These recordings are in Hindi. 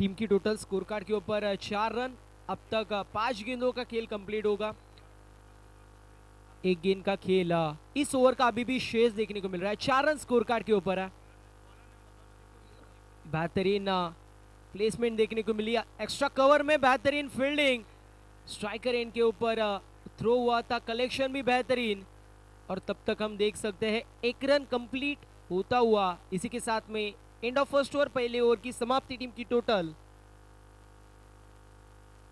टीम की टोटल स्कोर कार्ड के ऊपर 4 रन। अब तक 5 गेंदों का खेल कंप्लीट होगा। एक गेंद का खेल इस ओवर का अभी भी शेष देखने को मिल रहा है। 4 रन स्कोर कार्ड के ऊपर है। बेहतरीन प्लेसमेंट देखने को मिली। एक्स्ट्रा कवर में बेहतरीन फील्डिंग। स्ट्राइकर एंड के ऊपर थ्रो हुआ था, कलेक्शन भी बेहतरीन। और तब तक हम देख सकते हैं 1 रन कंप्लीट होता हुआ। इसी के साथ में एंड ऑफ फर्स्ट ओवर, पहले ओवर की समाप्ति। टीम की टोटल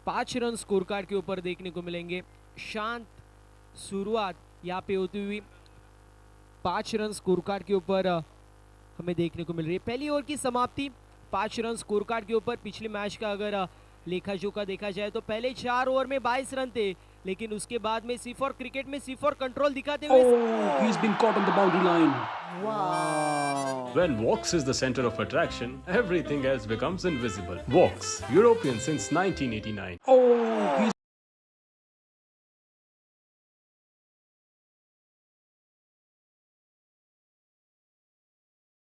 5 रन स्कोर कार्ड के ऊपर देखने को मिलेंगे। शांत शुरुआत यहाँ पे होती हुई 5 रन स्कोर कार्ड के ऊपर हमें देखने को मिल रही है। पहली ओवर की समाप्ति 5 रन स्कोर कार्ड के ऊपर। पिछले मैच का अगर लेखा जोखा देखा जाए तो पहले 4 ओवर में 22 रन थे, लेकिन उसके बाद में सिर्फ और क्रिकेट में सिर्फ और कंट्रोल दिखाते हुए He's been caught on the boundary line. Wow. When Vox is the center of attraction, everything else becomes invisible. Vox, European since 1989. He's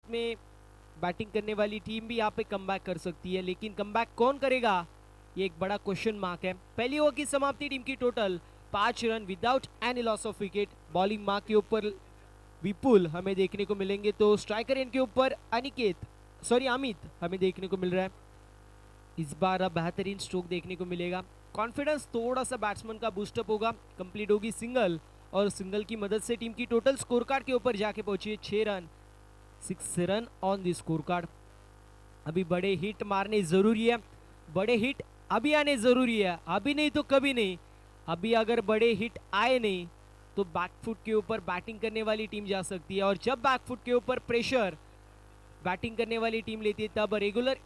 में बैटिंग करने वाली टीम भी यहाँ पे कमबैक कर सकती है, लेकिन कमबैक कौन करेगा ये एक बड़ा क्वेश्चन मार्क है। पहली ओवर की समाप्ति। टीम की total 5 run without any loss of wicket. Bowling mark के ऊपर विपुल हमें देखने को मिलेंगे, तो स्ट्राइकर एंड के ऊपर अमित हमें देखने को मिल रहा है। इस बार अब बेहतरीन स्ट्रोक देखने को मिलेगा। कॉन्फिडेंस थोड़ा सा बैट्समैन का बूस्टअप होगा। कंप्लीट होगी सिंगल, और सिंगल की मदद से टीम की टोटल स्कोर कार्ड के ऊपर जाके पहुंची है 6 run. 6 run on the score card. अभी बड़े हिट मारने जरूरी है। बड़े हिट अभी आने जरूरी है, अभी नहीं तो कभी नहीं। अभी अगर बड़े हिट आए नहीं तो बैकफुट के ऊपर बैटिंग करने वाली टीम जा सकती है, और जब बैकफुट के ऊपर प्रेशर बैटिंग करने वाली टीम लेती है तब रेगुलर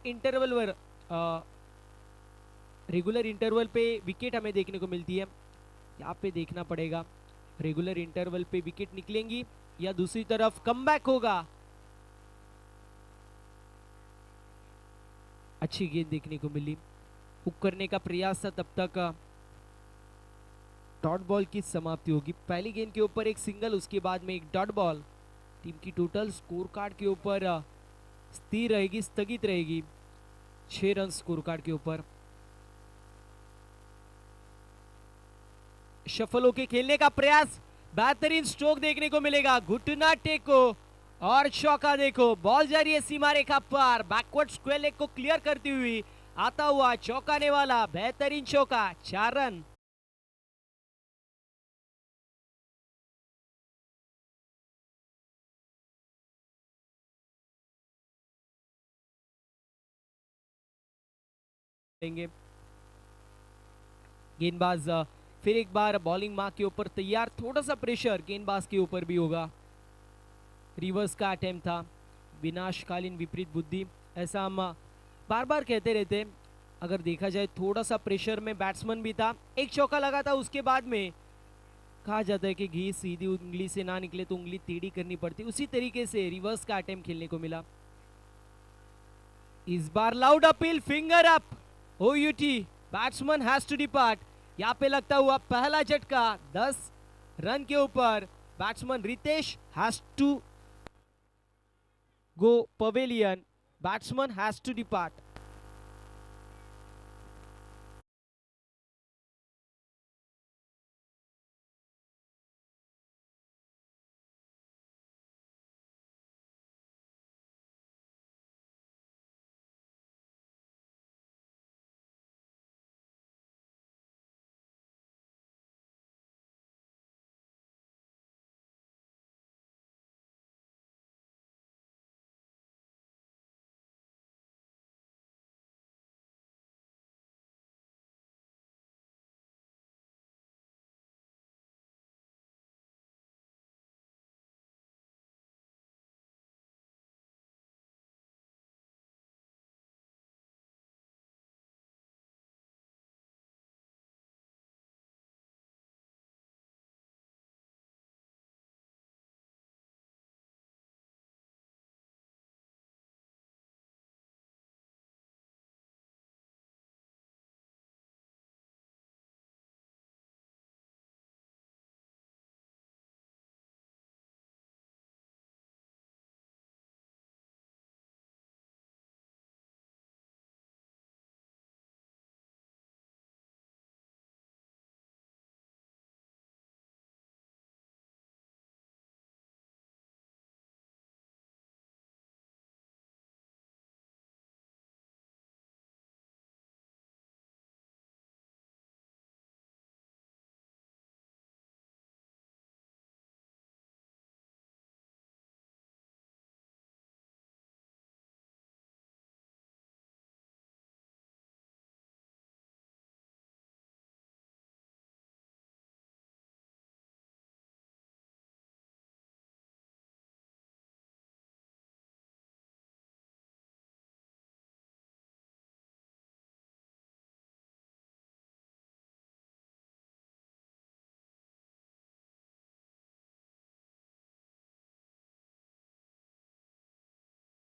इंटरवल पे विकेट हमें देखने को मिलती है। यहाँ पे देखना पड़ेगा रेगुलर इंटरवल पे विकेट निकलेंगी या दूसरी तरफ कमबैक होगा। अच्छी गेंद देखने को मिली। हुक करने का प्रयास था, तब तक डॉट बॉल की समाप्ति होगी। पहली गेंद के ऊपर एक सिंगल, उसके बाद में एक डॉट बॉल। टीम की टोटल स्कोर कार्ड के ऊपर स्थिर रहेगी, स्थगित रहेगी 6 रन स्कोर कार्ड के ऊपर। शफल होके खेलने का प्रयास। बेहतरीन स्ट्रोक देखने को मिलेगा। घुटना टेको और चौका देखो। बॉल जा रही है सीमा रेखा पार। बैकवर्ड स्क्वायर लेग को क्लियर करती हुई आता हुआ चौकाने वाला बेहतरीन चौका। 4 रन। गेंदबाज फिर एक बार बॉलिंग मार्क के ऊपर तैयार। थोड़ा सा प्रेशर गेंदबाज के ऊपर भी होगा। रिवर्स का अटेम्प्ट था। विनाशकालीन विपरीत बुद्धि, ऐसा हम बार बार कहते रहते। अगर देखा जाए थोड़ा सा प्रेशर में बैट्समैन भी था। एक चौका लगा था, उसके बाद में कहा जाता है कि घी सीधी उंगली से ना निकले तो उंगली टेढ़ी करनी पड़ती। उसी तरीके से रिवर्स का अटेम्प्ट खेलने को मिला। इस बार loud appeal, finger up. O U T, batsman has to depart. यहाँ पे लगता हुआ पहला झटका 10 रन के ऊपर। Batsman Ritesh has to go pavilion. Batsman has to depart.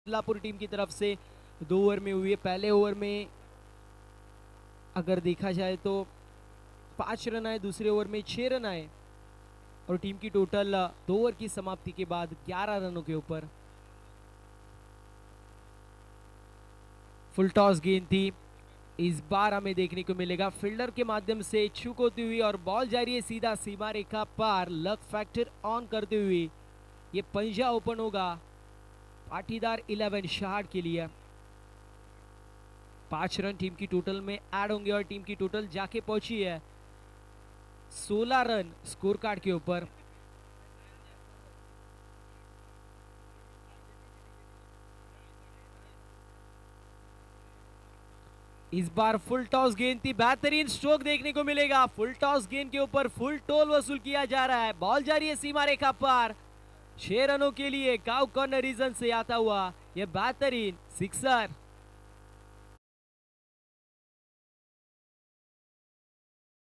लापुर टीम की तरफ से 2 ओवर में हुई है। पहले ओवर में अगर देखा जाए तो 5 रन आए, दूसरे ओवर में 6 रन आए और टीम की टोटल 2 ओवर की समाप्ति के बाद 11 रनों के ऊपर। फुल टॉस गेंद थी, इस बार हमें देखने को मिलेगा फील्डर के माध्यम से छूक होती हुई और बॉल जा रही है सीधा सीमा रेखा पार। लक फैक्टर ऑन करते हुए ये पंजा ओपन होगा पाटीदार 11 शहाड के लिए। 5 रन टीम की टोटल में ऐड होंगे और टीम की टोटल जाके पहुंची है 16 रन स्कोर कार्ड के ऊपर। इस बार फुल टॉस गेंद थी, बेहतरीन स्ट्रोक देखने को मिलेगा। फुल टॉस गेंद के ऊपर फुल टोल वसूल किया जा रहा है। बॉल जा रही है सीमा रेखा पार। 6 रनों के लिए काउ कॉर्नर रीजन से आता हुआ यह बेहतरीन सिक्सर।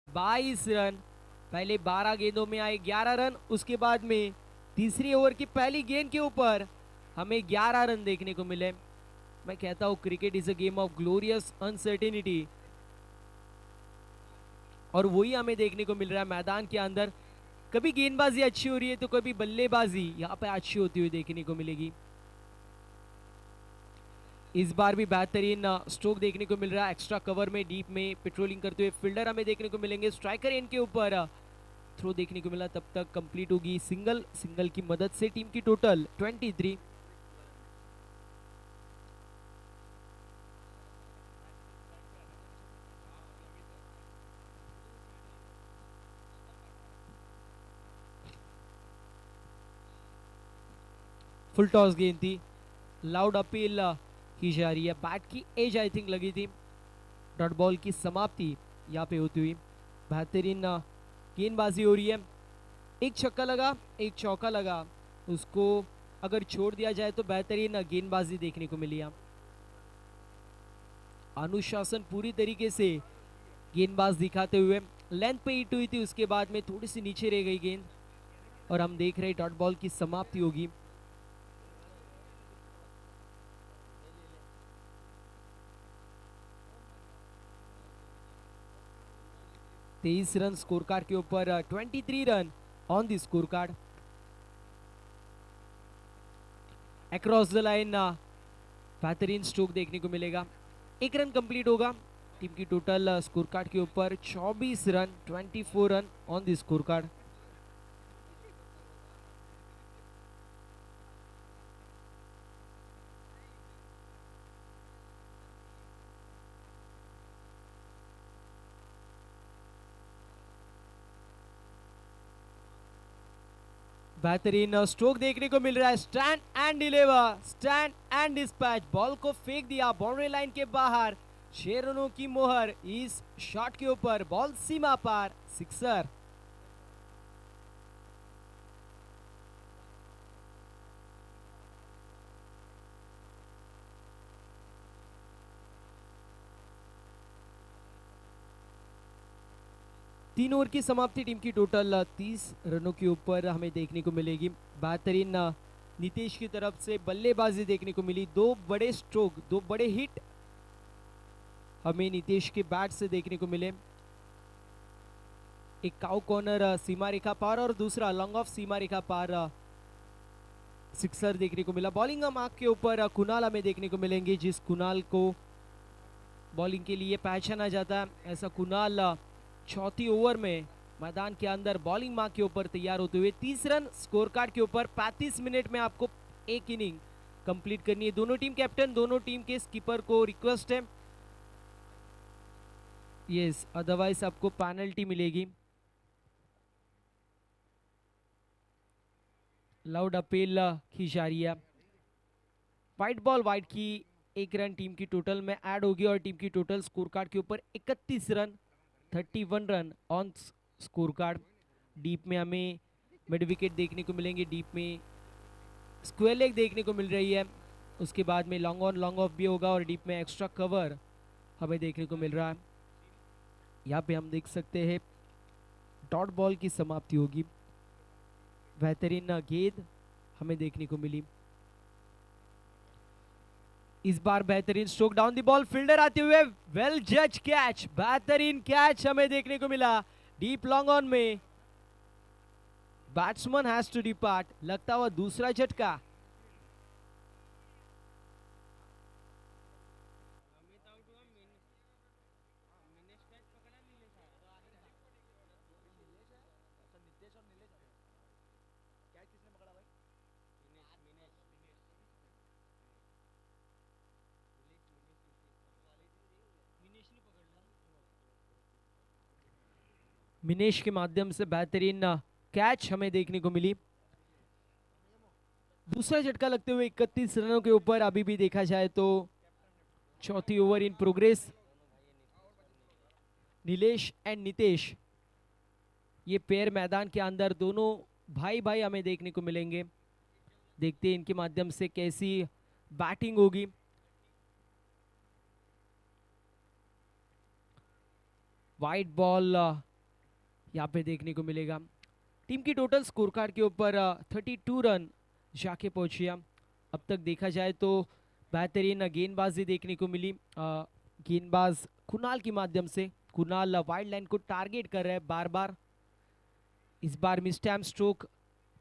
बाईस रन, पहले 12 गेंदों में आए 11 रन, उसके बाद में तीसरी ओवर की पहली गेंद के ऊपर हमें 11 रन देखने को मिले। मैं कहता हूं cricket is a game of glorious uncertainty और वही हमें देखने को मिल रहा है मैदान के अंदर। कभी गेंदबाजी अच्छी हो रही है तो कभी बल्लेबाजी यहाँ पे अच्छी होती हुई देखने को मिलेगी। इस बार भी बेहतरीन स्ट्रोक देखने को मिल रहा है। एक्स्ट्रा कवर में डीप में पेट्रोलिंग करते हुए फील्डर हमें देखने को मिलेंगे। स्ट्राइकर एंड के ऊपर थ्रो देखने को मिला, तब तक कंप्लीट होगी सिंगल की मदद से टीम की टोटल 23। फुल टॉस गेंद थी, लाउड अपील की जा रही है। बैट की एज आई थिंक लगी थी। डॉट बॉल की समाप्ति यहाँ पे होती हुई बेहतरीन गेंदबाजी हो रही है। एक छक्का लगा, एक चौका लगा, उसको अगर छोड़ दिया जाए तो बेहतरीन गेंदबाजी देखने को मिली। अनुशासन पूरी तरीके से गेंदबाज दिखाते हुए लेंथ पे हिट हुई थी, उसके बाद में थोड़ी सी नीचे रह गई गेंद और हम देख रहे डॉट बॉल की समाप्ति होगी। तेईस रन स्कोर कार्ड के ऊपर, 23 run on the score card. Across the line बेहतरीन स्ट्रोक देखने को मिलेगा। 1 रन कंप्लीट होगा। टीम की टोटल स्कोर कार्ड के ऊपर 24 run, 24 run on the score card. बेहतरीन स्ट्रोक देखने को मिल रहा है। Stand and deliver, stand and dispatch. Ball को फेंक दिया बाउंड्री लाइन के बाहर। 6 रनों की मोहर इस शॉट के ऊपर। बॉल सीमा पार, सिक्सर। तीन ओवर की समाप्ति, टीम की टोटल 30 रनों के ऊपर हमें देखने को मिलेगी। बेहतरीन नीतीश की तरफ से बल्लेबाजी देखने को मिली। 2 बड़े स्ट्रोक, 2 बड़े हिट हमें नीतीश के बैट से देखने को मिले। एक काउ कॉर्नर सीमा रेखा पार और दूसरा लॉन्ग ऑफ सीमा रेखा पार सिक्सर देखने को मिला। बॉलिंग मार्क के ऊपर कुणाल हमें देखने को मिलेंगे, जिस कुणाल को बॉलिंग के लिए पहचाना जाता है। ऐसा कुणाल चौथी ओवर में मैदान के अंदर बॉलिंग मार्क के ऊपर तैयार होते हुए 30 रन स्कोर कार्ड के ऊपर। 35 मिनट में आपको एक इनिंग कंप्लीट करनी है। दोनों टीम कैप्टन, दोनों टीम के स्कीपर को रिक्वेस्ट है, यस, अदरवाइज आपको पेनल्टी मिलेगी। लाउड अपील की जा रही है। वाइट बॉल वाइट की 1 रन टीम की टोटल में ऐड होगी और टीम की टोटल स्कोर कार्ड के ऊपर 31 run, 31 run on score card. Deep में हमें मिड विकेट देखने को मिलेंगे, डीप में स्क्वायर लेग देखने को मिल रही है। उसके बाद में लॉन्ग ऑन लॉन्ग ऑफ भी होगा और डीप में एक्स्ट्रा कवर हमें देखने को मिल रहा है। यहाँ पे हम देख सकते हैं डॉट बॉल की समाप्ति होगी। बेहतरीन गेंद हमें देखने को मिली। इस बार बेहतरीन stroke down the ball, fielder आते हुए, वेल जज कैच, बेहतरीन कैच हमें देखने को मिला डीप लॉन्ग ऑन में। बैट्समैन हैज टू डिपार्ट, लगता हुआ दूसरा झटका। मिनेश के माध्यम से बेहतरीन कैच हमें देखने को मिली। दूसरा झटका लगते हुए 31 रनों के ऊपर अभी भी देखा जाए तो चौथी over in progress. Nilesh and Nitesh, ये पेयर मैदान के अंदर दोनों भाई भाई हमें देखने को मिलेंगे। देखते हैं इनके माध्यम से कैसी बैटिंग होगी। वाइट बॉल यहाँ पे देखने को मिलेगा। टीम की टोटल स्कोर कार्ड के ऊपर 32 रन जाके पहुंची। अब तक देखा जाए तो बेहतरीन गेंदबाजी देखने को मिली गेंदबाज कुणाल के माध्यम से। कुणाल वाइड लाइन को टारगेट कर रहे हैं बार बार। इस बार mistime stroke,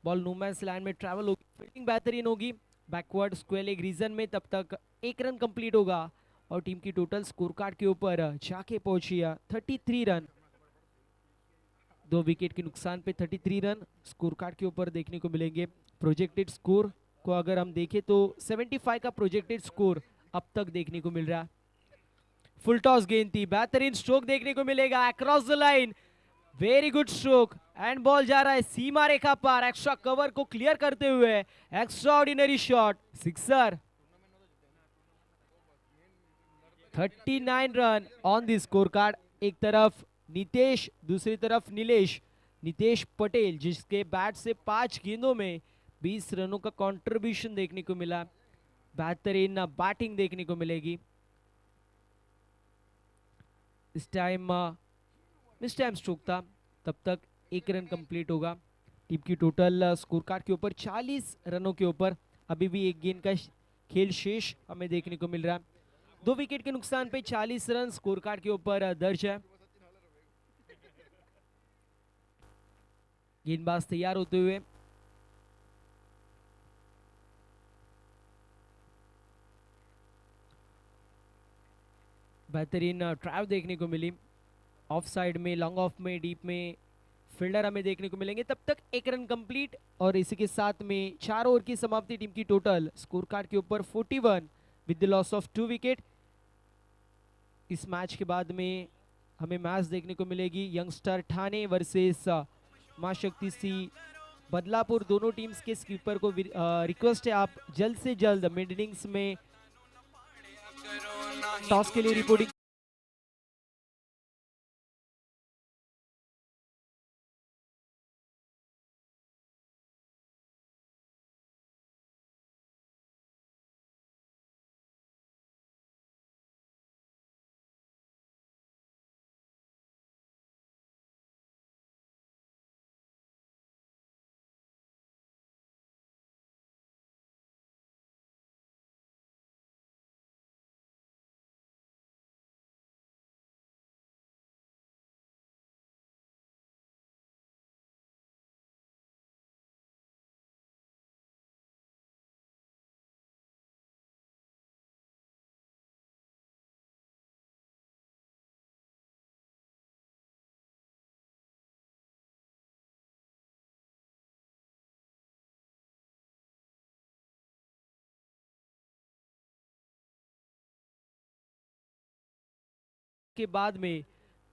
ball no man's land में ट्रैवल होगी, फील्डिंग बेहतरीन होगी बैकवर्ड स्क्वायर लेग रीजन में। तब तक 1 रन कंप्लीट होगा और टीम की टोटल स्कोर कार्ड के ऊपर जाके पहुंची 33 रन। 2 विकेट के नुकसान पे 33 रन स्कोर कार्ड के ऊपर देखने को मिलेंगे। प्रोजेक्टेड स्कोर को अगर हम देखें तो 75 का प्रोजेक्टेड स्कोर अब तक देखने को मिल रहा है। फुल टॉस गेंद थी, बेहतरीन स्ट्रोक देखने को मिलेगा across the line, very good stroke and ball जा रहा है सीमा रेखा पार, एक्स्ट्रा कवर को क्लियर करते हुए extra ordinary shot, sixer. 39 run on the score card. एक तरफ नितेश, दूसरी तरफ नीलेश। नितेश पटेल जिसके बैट से 5 गेंदों में 20 रनों का कंट्रीब्यूशन देखने को मिला। बेहतरीन बैटिंग देखने को मिलेगी। इस टाइम मिस टाइम स्ट्रोक था, तब तक 1 रन कंप्लीट होगा। टीम की टोटल स्कोर कार्ड के ऊपर 40 रनों के ऊपर अभी भी 1 गेंद का खेल शेष हमें देखने को मिल रहा है। 2 विकेट के नुकसान पे 40 रन स्कोर कार्ड के ऊपर दर्ज है। गेंदबाज तैयार होते हुए, बेहतरीन ड्राइव देखने को मिली। ऑफ साइड में, लॉन्ग ऑफ में, डीप में फील्डर हमें देखने को मिलेंगे। तब तक 1 रन कंप्लीट और इसी के साथ में 4 ओवर की समाप्ति। टीम की टोटल स्कोर कार्ड के ऊपर 41 with the loss of 2 wicket. इस मैच के बाद में हमें मैच देखने को मिलेगी यंगस्टर ठाणे वर्सेस मां शक्ति सी बदलापुर। दोनों टीम्स के स्कीपर को रिक्वेस्ट है आप जल्द से जल्द मिड इनिंग्स में टॉस के लिए रिपोर्टिंग के बाद में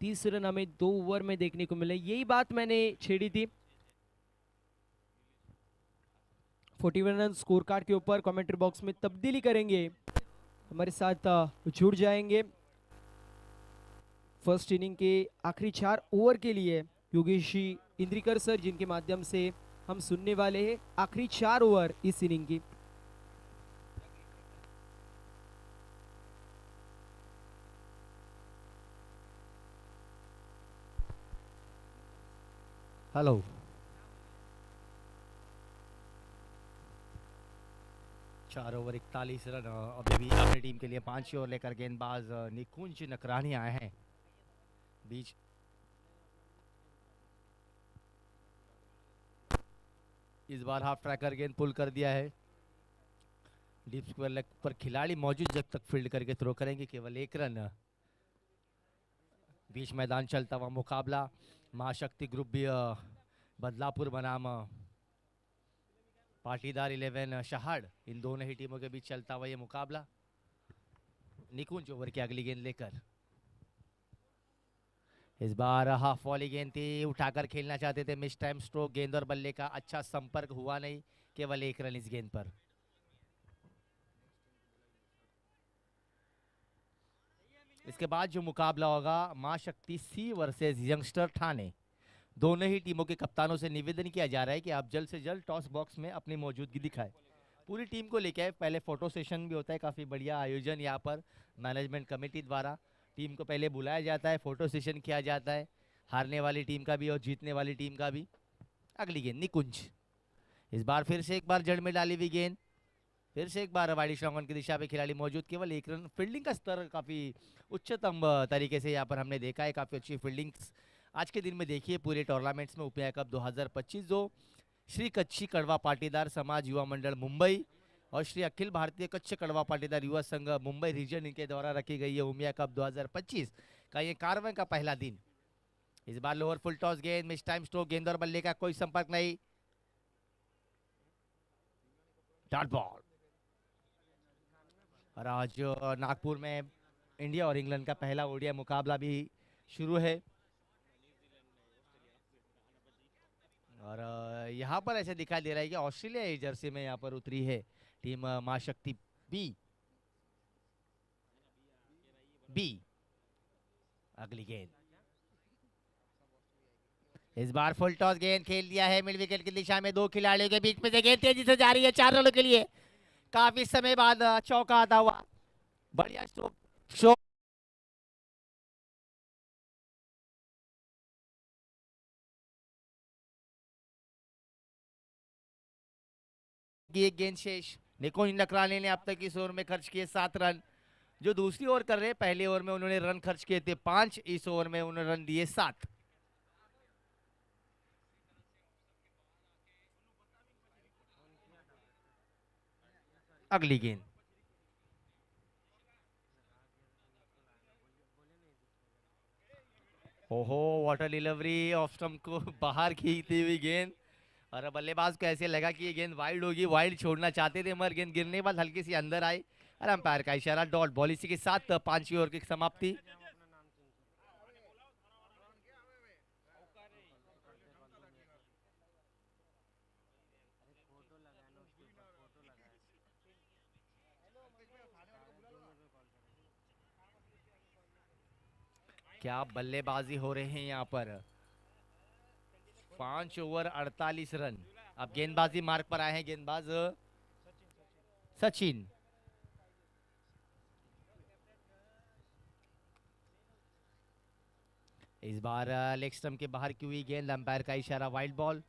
30 रन हमें 2 ओवर में देखने को मिले। यही बात मैंने छेड़ी थी। 41 रन स्कोर कार्ड के ऊपर कमेंट्री बॉक्स में तब्दीली करेंगे, हमारे साथ जुड़ जाएंगे। फर्स्ट इनिंग के आखिरी 4 ओवर के लिए योगेशी इंद्रिकर सर, जिनके माध्यम से हम सुनने वाले हैं आखिरी 4 ओवर इस इनिंग की। हेलो, 4 ओवर 41 रन अभी भी अपनी टीम के लिए 5 ओवर लेकर गेंदबाज निकुंज नकरानी आए हैं बीच। इस बार हाफ ट्रैकर गेंद पुल कर दिया है। डीप स्क्वायर लेग पर खिलाड़ी मौजूद जब तक फील्ड करके थ्रो करेंगे केवल 1 रन। बीच मैदान चलता हुआ मुकाबला महाशक्ति ग्रुप भी बदलापुर बनाम पाटीदार 11 शहाड़, इन दोनों ही टीमों के बीच चलता हुआ ये मुकाबला। निकुंज ओवर की अगली गेंद लेकर, इस बार हाफ वॉली गेंद थी, उठाकर खेलना चाहते थे, मिस टाइम स्ट्रोक, गेंद और बल्ले का अच्छा संपर्क हुआ नहीं, केवल 1 रन इस गेंद पर। इसके बाद जो मुकाबला होगा मां शक्ति सी वर्सेस यंगस्टर ठाणे, दोनों ही टीमों के कप्तानों से निवेदन किया जा रहा है कि आप जल्द से जल्द टॉस बॉक्स में अपनी मौजूदगी दिखाएं। पूरी टीम को लेके आए, पहले फोटो सेशन भी होता है, काफ़ी बढ़िया आयोजन यहाँ पर मैनेजमेंट कमेटी द्वारा। टीम को पहले बुलाया जाता है, फोटो सेशन किया जाता है, हारने वाली टीम का भी और जीतने वाली टीम का भी। अगली गेंद निकुंज, इस बार फिर से एक बार जड़ में डाली हुई गेंद, फिर से एक बार वाइड स्ट्रॉन्ग की दिशा पे खिलाड़ी मौजूद, केवल 1 रन। फील्डिंग का स्तर काफ़ी उच्चतम तरीके से यहाँ पर हमने देखा है, काफ़ी अच्छी फील्डिंग आज के दिन में देखिए पूरे टूर्नामेंट्स में। UPI कप 2025 जो श्री कच्छी कड़वा पाटीदार समाज युवा मंडल मुंबई और श्री अखिल भारतीय कच्छ कड़वा पाटीदार युवा संघ मुंबई रीजन इनके द्वारा रखी गई है UPI कप 2025 का ये 11वें का पहला दिन। इस बार लोअर फुल टॉस गेंद, मिस टाइम स्ट्रोक, गेंद और बल्ले का कोई संपर्क नहीं, डॉट बॉल। और आज नागपुर में इंडिया और इंग्लैंड का पहला ODI मुकाबला भी शुरू है। और यहाँ पर ऐसे दिखाई दे रहा है कि ऑस्ट्रेलिया जर्सी में यहाँ पर उतरी है टीम मां शक्ति बी। अगली गेंद, इस बार फुल टॉस गेंद खेल दिया है मिड विकेट की दिशा में, 2 खिलाड़ियों के बीच में से गेंद तेजी से जा रही है 4 रनों के लिए, काफी समय बाद चौका आता हुआ, बढ़िया स्ट्रोक। एक गेंद शेष, निकुंज नकरानी ने अब तक इस ओवर में खर्च किए 7 रन। जो दूसरी ओवर कर रहे हैं, पहले ओवर में उन्होंने रन खर्च किए थे 5, इस ओवर में उन्होंने रन दिए 7। अगली गेंद, ओहो वाटर डिलीवरी ऑफ स्टंप को बाहर खींचती हुई गेंद, और बल्लेबाज को ऐसे लगा कि ये गेंद वाइड होगी, वाइड छोड़ना चाहते थे मगर गेंद गिरने के बाद हल्की सी अंदर आई और अंपायर का इशारा, डॉट बॉल। इसी के साथ 5वीं ओवर की समाप्ति। क्या बल्लेबाजी हो रहे हैं यहाँ पर, 5 ओवर 48 रन। अब गेंदबाजी मार्ग पर आए हैं गेंदबाज सचिन। इस बार लेग स्टंप के बाहर की हुई गेंद, अंपायर का इशारा, वाइड बॉल।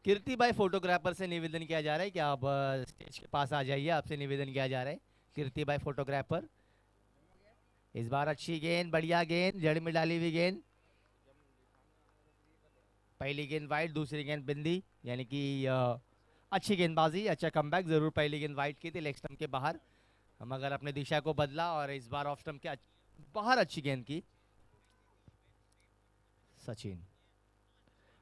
कीर्ति भाई फोटोग्राफर से निवेदन किया जा रहा है कि आप स्टेज के पास आ जाइए, आपसे निवेदन किया जा रहा है, कीर्ति भाई फोटोग्राफर। इस बार अच्छी गेंद, बढ़िया गेंद, जड़ में डाली हुई गेंद, पहली गेंद वाइड, दूसरी गेंद बिंदी, यानी कि अच्छी गेंदबाजी, अच्छा कमबैक। जरूर पहली गेंद वाइड की थी लेग स्टंप के बाहर, मगर अपने दिशा को बदला और इस बार ऑफ स्टंप के बाहर अच्छी गेंद की सचिन।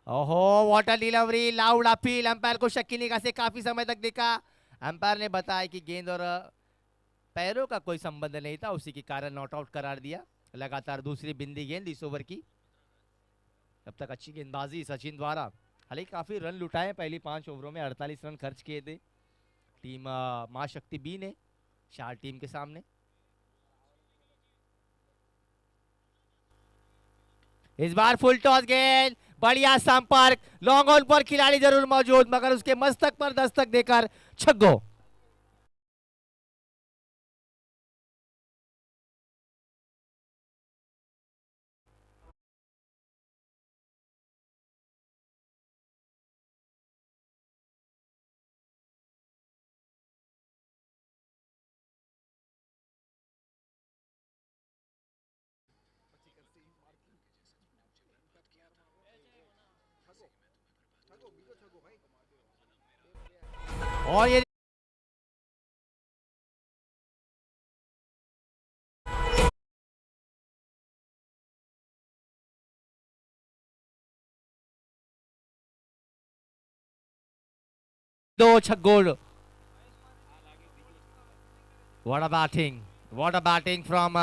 ओहो water delivery, loud appeal, umpire को शक की निगाह से काफी समय तक देखा। अंपायर ने बताया कि गेंद और पैरों का कोई संबंध नहीं था, उसी के कारण नॉट आउट करार दिया। लगातार दूसरी बिंदी गेंद इस ओवर की। अब तक अच्छी गेंदबाजी सचिन द्वारा, हालांकि काफी रन लुटाए पहली 5 ओवरों में, 48 रन खर्च किए थे टीम मां शक्ति बी ने शाह टीम के सामने। इस बार फुल टॉस गेंद, बढ़िया संपर्क, लॉन्ग ऑन पर खिलाड़ी जरूर मौजूद मगर उसके मस्तक पर दस्तक देकर छक्को। और ये दो छक्कों. What a batting! What a batting from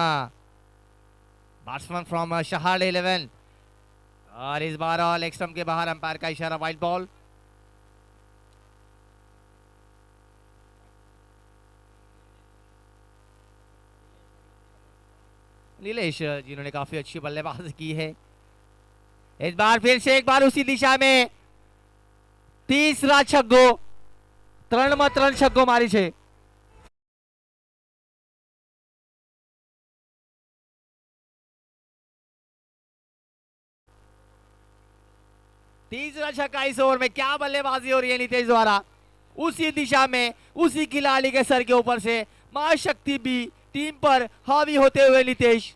batsman from Shahad 11. और इस बार लेग स्टंप के बाहर अंपायर का इशारा, वाइड बॉल. नीलेश जिन्होंने काफी अच्छी बल्लेबाजी की है. इस बार फिर से एक बार उसी दिशा में तीसरा छक्को. 3 छक्को मारी छे. तीसरा छक्का इस ओवर में. क्या बल्लेबाजी हो रही है नितेश द्वारा. उसी दिशा में उसी खिलाड़ी के सर के ऊपर से मां शक्ति भी टीम पर हावी होते हुए नितेश.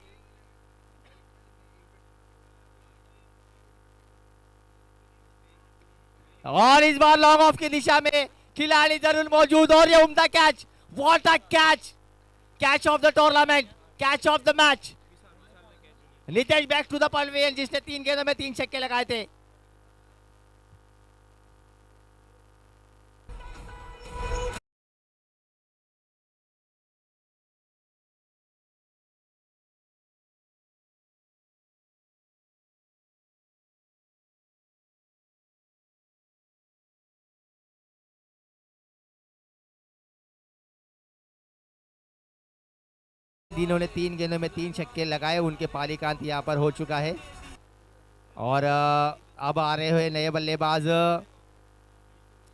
और इस बार लॉन्ग ऑफ की दिशा में खिलाड़ी जरूर मौजूद. और ये उम्दा catch. What a catch. Catch of the tournament, catch of the match. Nitesh back to the pavilion, जिसने 3 गेंदों में 3 छक्के लगाए थे. इन्होंने 3 गेंदों में 3 छक्के लगाए. उनके पालीकांत यहाँ पर हो चुका है. और अब आ रहे हुए नए बल्लेबाज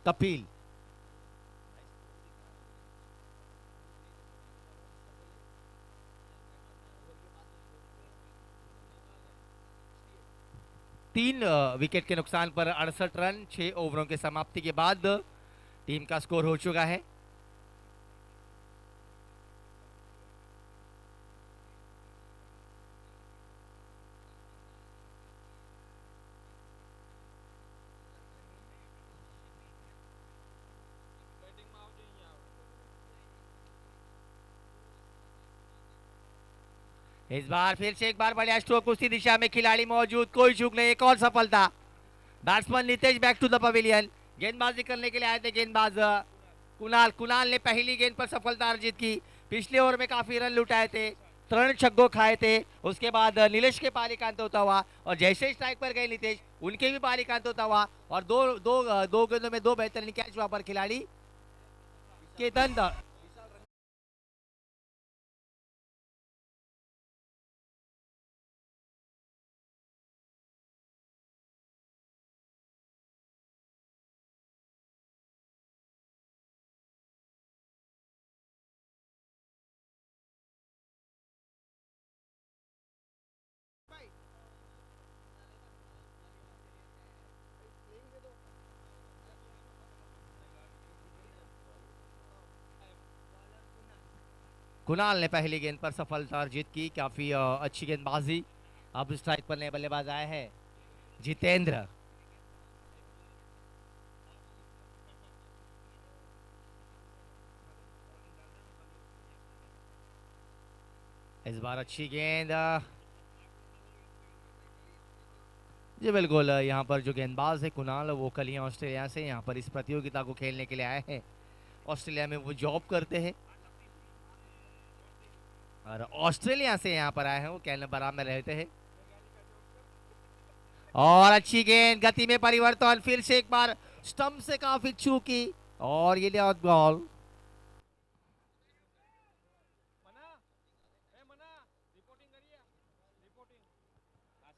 कपिल. तीन विकेट के नुकसान पर 68 रन 6 ओवरों के समाप्ति के बाद टीम का स्कोर हो चुका है. इस बार फिर से एक बार बढ़िया स्ट्रोक. उसी दिशा में खिलाड़ी मौजूद, कोई चूक नहीं. एक और सफलता. Batsman Nitesh back to the pavilion. गेंदबाजी करने के लिए आए थे गेंदबाज कुणाल ने पहली गेंद पर सफलता अर्जित की. पिछले ओवर में काफी रन लुटाए थे, 3 छक्कों खाए थे. उसके बाद नीलेश के पालीकांत होता हुआ और जैसे स्ट्राइक पर गए नितेश, उनके भी पालीकांत होता हुआ. और दो गेंदों में 2 बेहतरीन कैच वहां पर खिलाड़ी केतन. कुणाल ने पहली गेंद पर सफलता अर्जित की. काफी अच्छी गेंदबाजी. अब स्ट्राइक पर नए बल्लेबाज आए हैं जितेंद्र. इस बार अच्छी गेंद. जी बिल्कुल. यहाँ पर जो गेंदबाज है कुणाल, वो कल ही ऑस्ट्रेलिया से यहाँ पर इस प्रतियोगिता को खेलने के लिए आए हैं. ऑस्ट्रेलिया में वो जॉब करते हैं और ऑस्ट्रेलिया से यहाँ पर आए हैं. वो कैनबरा में रहते हैं. और अच्छी गेंद, गति में परिवर्तन. फिर से एक बार स्टंप से काफी चूकी और ये डॉट बॉल.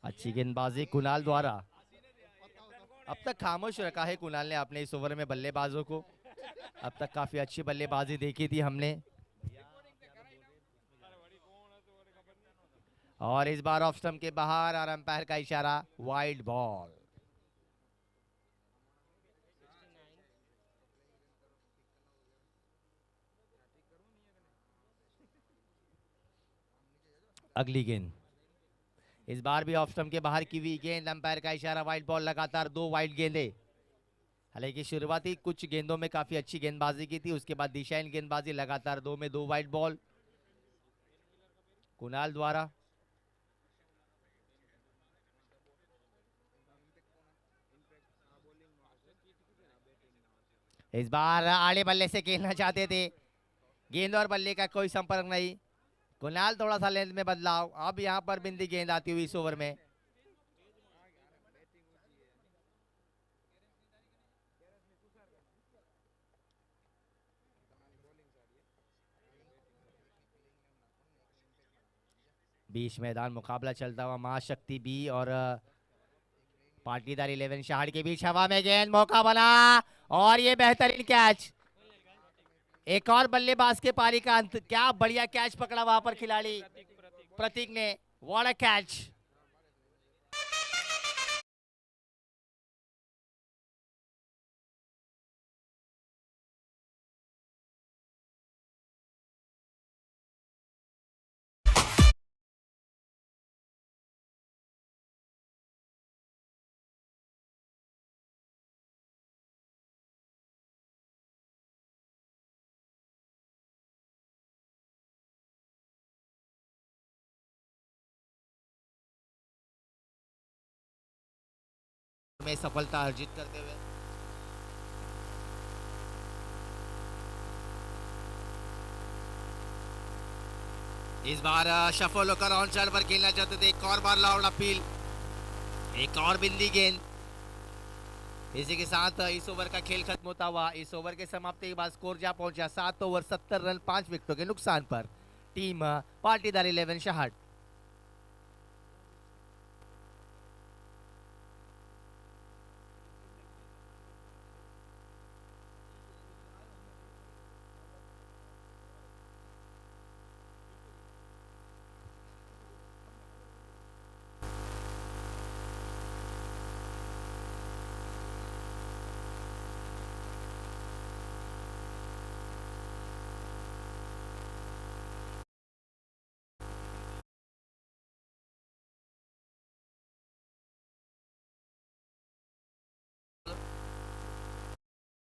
अच्छी गेंदबाजी कुणाल द्वारा. अब तक खामोश रखा है कुणाल ने अपने इस ओवर में बल्लेबाजों को. अब तक काफी अच्छी बल्लेबाजी देखी थी हमने. और इस बार ऑफ स्टंप के बाहर और अंपायर का इशारा, वाइड बॉल. अगली गेंद. इस बार भी ऑफ स्टंप के बाहर की हुई गेंद. अंपायर का इशारा, वाइड बॉल. लगातार 2 वाइड गेंदें. हालांकि शुरुआती कुछ गेंदों में काफी अच्छी गेंदबाजी की थी, उसके बाद दिशाहीन गेंदबाजी, लगातार 2 में 2 वाइड बॉल कुणाल द्वारा। इस बार आड़े बल्ले से खेलना चाहते थे, गेंद और बल्ले का कोई संपर्क नहीं। कुणाल थोड़ा सा लेंथ में बदलाव, अब यहां पर बिंदी गेंद आती हुई इस ओवर में। बीच मैदान मुकाबला चलता हुआ महाशक्ति बी और पाटीदार 11 शहर के बीच, हवा में गेंद, मौका बना और ये बेहतरीन कैच। एक और बल्लेबाज के पारी का अंत, क्या बढ़िया कैच पकड़ा वहां पर खिलाड़ी प्रतीक ने, व्हाट अ कैच। में सफलता अर्जित करते हुए इस बार शफल होकर ऑन चार्ट पर खेलना चाहते थे, एक और बार लाउड अपील, एक और बिंदी गेंद। इसी के साथ इस ओवर का खेल खत्म होता हुआ। इस ओवर के समाप्ति के बाद स्कोर जा पहुंचा 7 ओवर 70 रन 5 विकेटों के नुकसान पर टीम पाटीदार 11 शहर।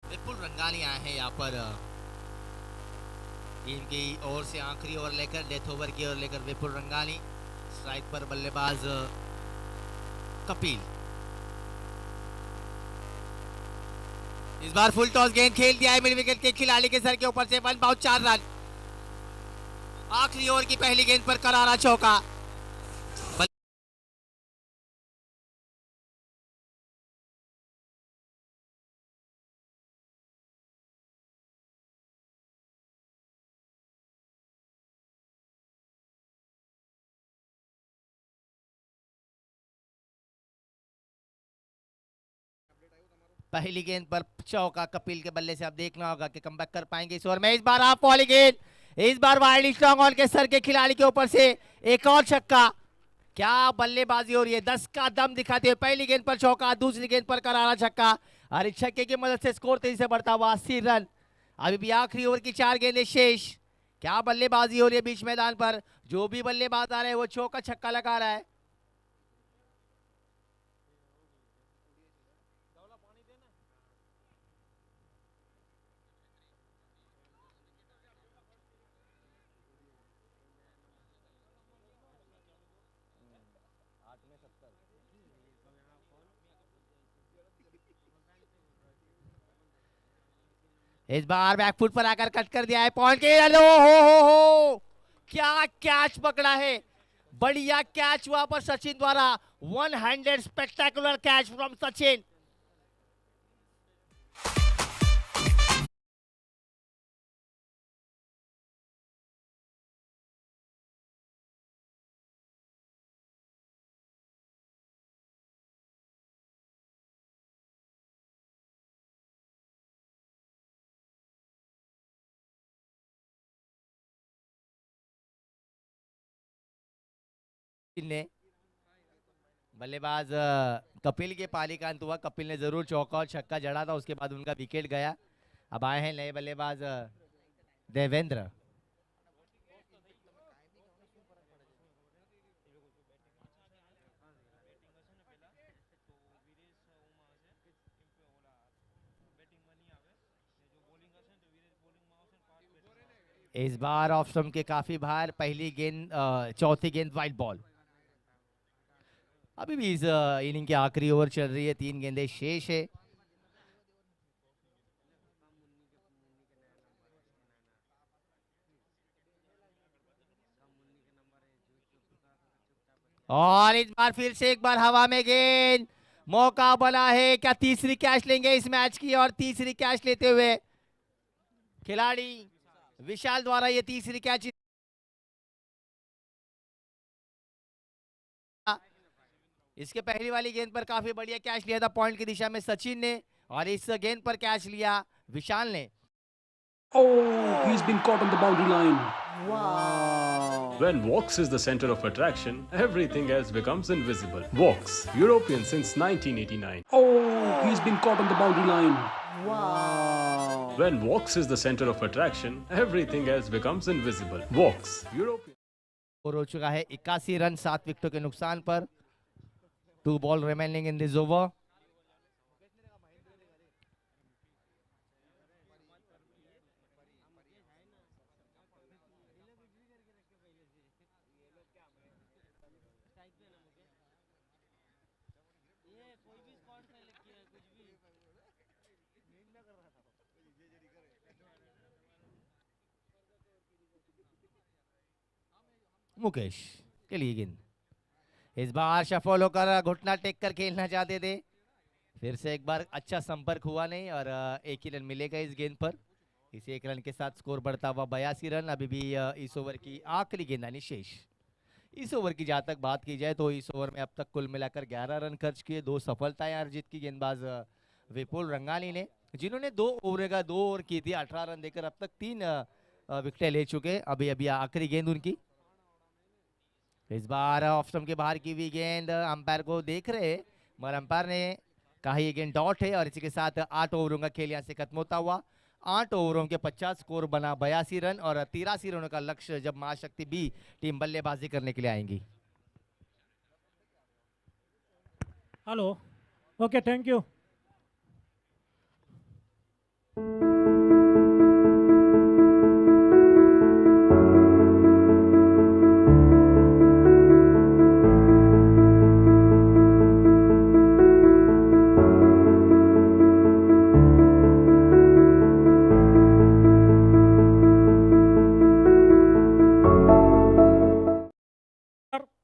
विपुल रंगानी आए हैं यहाँ पर टीम की ओर से आखिरी ओवर लेकर, डेथ ओवर की ओर लेकर विपुल रंगानी। स्ट्राइक पर बल्लेबाज कपिल। इस बार फुल टॉस गेंद खेल दिया है मिड विकेट के खिलाड़ी के सर के ऊपर से, 1 बाउंड 4 रन। आखिरी ओवर की पहली गेंद पर करारा चौका। पहली गेंद पर चौका कपिल के बल्ले से, अब देखना होगा कि कमबैक कर पाएंगे इस ओवर में। इस बार आप वाली गेंद, इस बार वाइड स्ट्रॉन्ग ऑन के सर के खिलाड़ी के ऊपर से एक और छक्का। क्या बल्लेबाजी हो रही है, 10 का दम दिखाते हुए। पहली गेंद पर चौका, दूसरी गेंद पर करारा छक्का और इस छक्के की मदद से स्कोर तेजी से बढ़ता हुआ 80 रन। अभी भी आखिरी ओवर की 4 गेंदें शेष। क्या बल्लेबाजी हो रही है बीच मैदान पर, जो भी बल्लेबाज आ रहे हैं वो चौका छक्का लगा रहा है। इस बार बैकफुट पर आकर कट कर दिया है, पॉइंट के लिए। हो क्या कैच पकड़ा है, बढ़िया कैच वहां पर सचिन द्वारा। 1 handed spectacular catch from Sachin. ने बल्लेबाज कपिल के पारी का अंत हुआ। कपिल ने जरूर चौका और छक्का जड़ा था, उसके बाद उनका विकेट गया। अब आए हैं नए बल्लेबाज देवेंद्र। इस बार ऑफ स्टंप के काफी बाहर, पहली गेंद चौथी गेंद वाइड बॉल। अभी भी इस इनिंग की आखिरी ओवर चल रही है, 3 गेंदें शेष है। और इस बार फिर से एक बार हवा में गेंद, मौका बना है, क्या तीसरी कैच लेंगे इस मैच की? और तीसरी कैच लेते हुए खिलाड़ी विशाल द्वारा ये तीसरी कैच। इसके पहली वाली गेंद पर काफी बढ़िया कैच लिया था पॉइंट की दिशा में सचिन ने, और इस गेंद पर कैच लिया विशाल ने। Oh, he's been caught on the boundary line. Wow. When Vox is the center of attraction, everything else becomes invisible. Vox, European since 1989. Oh, he's been caught on the boundary line. Wow. When Vox is the center of attraction, everything else becomes invisible. Vox, European. और हो चुका है 81 रन 7 विकेटों के नुकसान पर। 2 ball remaining in this over. Mukesh के लिए गेंद, इस बार सफल होकर घुटना टेक कर खेलना चाहते थे, फिर से एक बार अच्छा संपर्क हुआ नहीं, और एक ही रन मिलेगा इस गेंद पर। इस एक रन के साथ स्कोर बढ़ता हुआ 82 रन। अभी भी इस ओवर की आखिरी गेंदबाजी शेष। इस ओवर की जहां तक बात की जाए तो इस ओवर में अब तक कुल मिलाकर 11 रन खर्च किए, 2 सफलताएं अर्जित की गेंदबाज विपुल रंगानी ने, जिन्होंने 2 ओवर की थी, 18 रन देकर अब तक 3 विकेटें ले चुके। अभी अभी आखिरी गेंद उनकी। इस बार ऑफ स्टंप के बाहर की हुई गेंद, अंपायर को देख रहे मगर अंपायर ने कहा ये गेंद डॉट है, और इसी के साथ 8 ओवरों का खेल यहां से खत्म होता हुआ। 8 ओवरों के 50 स्कोर बना 82 रन, और 83 रनों का लक्ष्य जब महाशक्ति बी टीम बल्लेबाजी करने के लिए आएंगी। Hello, okay, thank you.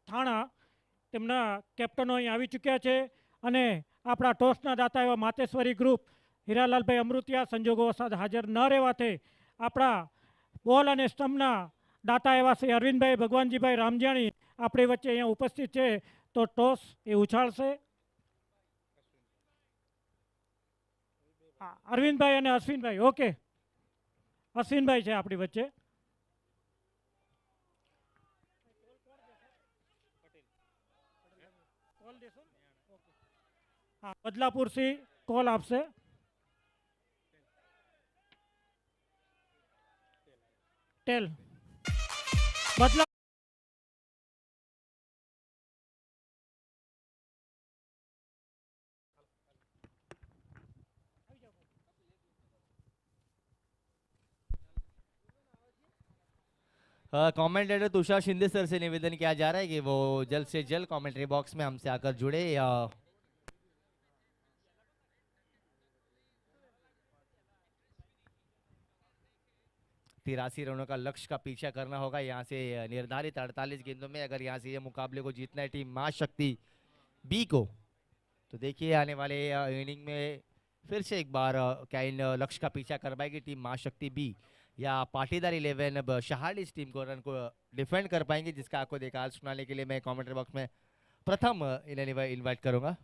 થાણા તેમના કેપ્ટનો અહીં આવી ચૂક્યા છે, અને આપણા ટોસના દાતા એવા માતેશ્વરી ગ્રુપ હીરાલાલભાઈ અમૃતિયા સંજોગો વસાદ હાજર ન રહેવાથી આપણા બોલ અને સ્ટમ્પના દાતા એવા શ્રી અરવિંદભાઈ ભગવાનજીભાઈ રામજાણી આપણી વચ્ચે અહીંયા ઉપસ્થિત છે, તો ટોસ એ ઉછાળશે। અરવિંદભાઈ અને અશ્વિનભાઈ, ઓકે, અશ્વિનભાઈ છે આપણી વચ્ચે। हाँ, बदलापुर से कॉल आपसे। टेल बदला कमेंटेटर तुषार शिंदे सर से निवेदन किया जा रहा है कि वो जल्द से जल्द कमेंट्री बॉक्स में हमसे आकर जुड़े। 83 रनों का लक्ष्य का पीछा करना होगा यहाँ से निर्धारित 48 गेंदों में। अगर यहाँ से ये मुकाबले को जीतना है टीम मां शक्ति बी को, तो देखिए आने वाले इनिंग में फिर से एक बार क्या इन लक्ष्य का पीछा कर पाएगी टीम मां शक्ति बी, या पाटीदार 11 शहाड़ इस टीम को रन को डिफेंड कर पाएंगे, जिसका आपको देखा सुनाने के लिए मैं कमेंट्री बॉक्स में प्रथम इन्हें इन्वाइट करूंगा।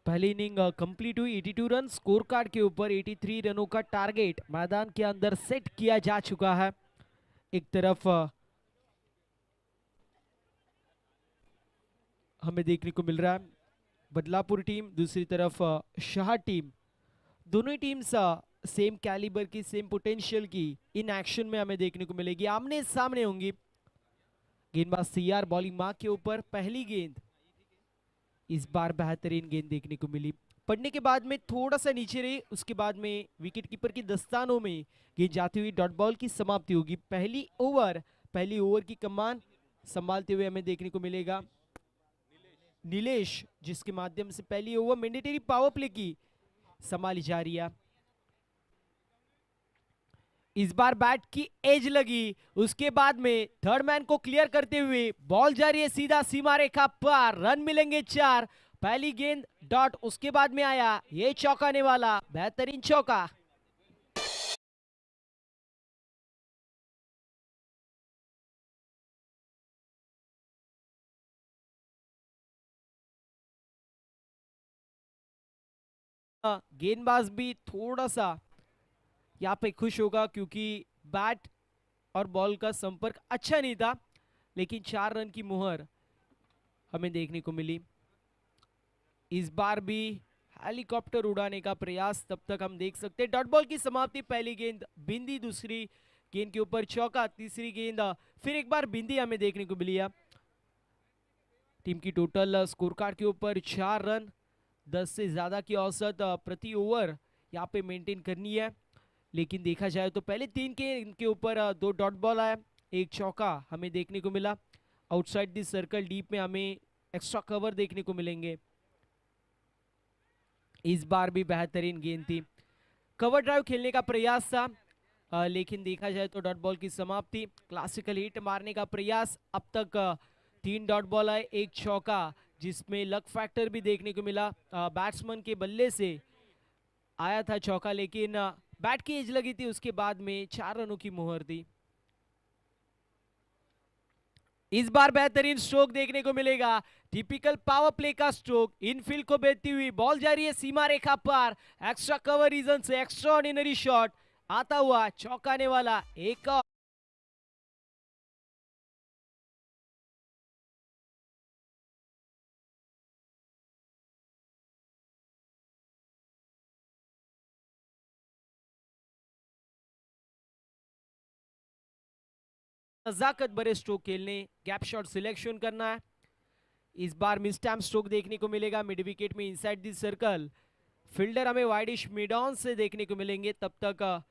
पहली इनिंग कंप्लीट हुई 82 रन स्कोर कार्ड के ऊपर 83 रनों का टारगेट मैदान के अंदर सेट किया जा चुका है। एक तरफ हमें देखने को मिल रहा है बदलापुर टीम, दूसरी तरफ शाह टीम। दोनों ही टीम्स सेम कैलिबर की, सेम पोटेंशियल की इन एक्शन में हमें देखने को मिलेगी, आमने सामने होंगी। गेंदबाज तैयार, बॉलिंग मार्क के ऊपर। पहली गेंद इस बार बेहतरीन गेंद देखने को मिली, पड़ने के बाद में थोड़ा सा नीचे रही, उसके बाद में विकेट कीपर की दस्तानों में गेंद जाती हुई डॉट बॉल की समाप्ति होगी। पहली ओवर की कमान संभालते हुए हमें देखने को मिलेगा नीलेश, जिसके माध्यम से पहली ओवर मैंडेटरी पावर प्ले की संभाली जा रही है। इस बार बैट की एज लगी, उसके बाद में थर्ड मैन को क्लियर करते हुए बॉल जा रही है सीधा सीमा रेखा पार, रन मिलेंगे 4। पहली गेंद डॉट, उसके बाद में आया ये चौंकाने वाला बेहतरीन चौका। गेंदबाज भी थोड़ा सा यहाँ पे खुश होगा क्योंकि बैट और बॉल का संपर्क अच्छा नहीं था, लेकिन 4 रन की मुहर हमें देखने को मिली। इस बार भी हेलीकॉप्टर उड़ाने का प्रयास तब तक हम देख सकते हैं। डॉट बॉल की समाप्ति, पहली गेंद बिंदी, दूसरी गेंद के ऊपर चौका, तीसरी गेंद फिर एक बार बिंदी हमें देखने को मिली है। टीम की टोटल स्कोर कार्ड के ऊपर 4 रन, 10 से ज्यादा की औसत प्रति ओवर यहाँ पे मेंटेन करनी है। लेकिन देखा जाए तो पहले 3 के इनके ऊपर 2 डॉट बॉल आया, एक चौका हमें देखने को मिला। आउटसाइड द सर्कल डीप में हमें एक्स्ट्रा कवर देखने को मिलेंगे। इस बार भी बेहतरीन गेंद थी, कवर ड्राइव खेलने का प्रयास था, लेकिन देखा जाए तो डॉट बॉल की समाप्ति। क्लासिकल हिट मारने का प्रयास, अब तक 3 डॉट बॉल आए, एक चौका, जिसमें लक फैक्टर भी देखने को मिला। बैट्समैन के बल्ले से आया था चौका, लेकिन बैट की एज लगी थी, उसके बाद में 4 रनों की मुहर थी। इस बार बेहतरीन स्ट्रोक देखने को मिलेगा, टिपिकल पावर प्ले का स्ट्रोक, इनफील्ड को बेचती हुई बॉल जा रही है सीमा रेखा पार, एक्स्ट्रा कवर रीजन से एक्स्ट्रा ऑर्डिनरी शॉट आता हुआ चौंकाने वाला एक और। नजाकत भरे स्ट्रोक खेलने, गैप शॉट सिलेक्शन करना है। इस बार मिस टाइम स्ट्रोक देखने को मिलेगा मिड विकेट में इनसाइड द सर्कल। फील्डर हमें वाइडिश मिड ऑन से देखने को मिलेंगे। तब तक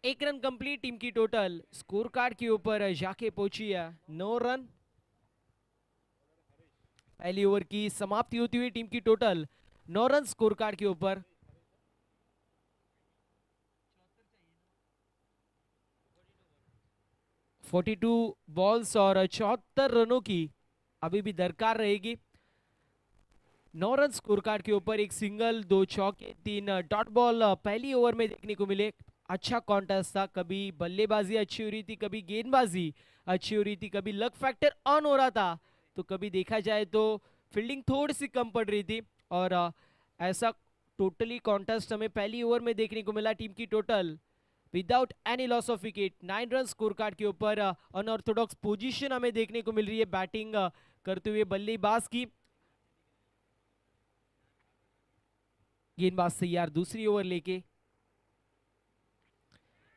1 रन कंप्लीट, टीम की टोटल स्कोर कार्ड के ऊपर जाके पहुंची है 9 रन। पहली ओवर की समाप्ति होती हुई टीम की टोटल 9 रन स्कोर कार्ड के ऊपर। (42 बॉल्स और 74 रनों की अभी भी दरकार रहेगी। 9 रन स्कोर कार्ड के ऊपर, एक सिंगल, 2 चौके, 3 डॉट बॉल पहली ओवर में देखने को मिले। अच्छा कॉन्टेस्ट था, कभी बल्लेबाजी अच्छी हो रही थी, कभी गेंदबाजी अच्छी हो रही थी, कभी लक फैक्टर ऑन हो रहा था, तो कभी देखा जाए तो फील्डिंग थोड़ी सी कम पड़ रही थी। और ऐसा टोटली कॉन्टेस्ट हमें पहली ओवर में देखने को मिला। टीम की total without any loss of wicket 9 run score card के ऊपर। अनऑर्थोडॉक्स पोजीशन हमें देखने को मिल रही है बैटिंग करते हुए बल्लेबाज की। गेंदबाज तैयार दूसरी ओवर लेके।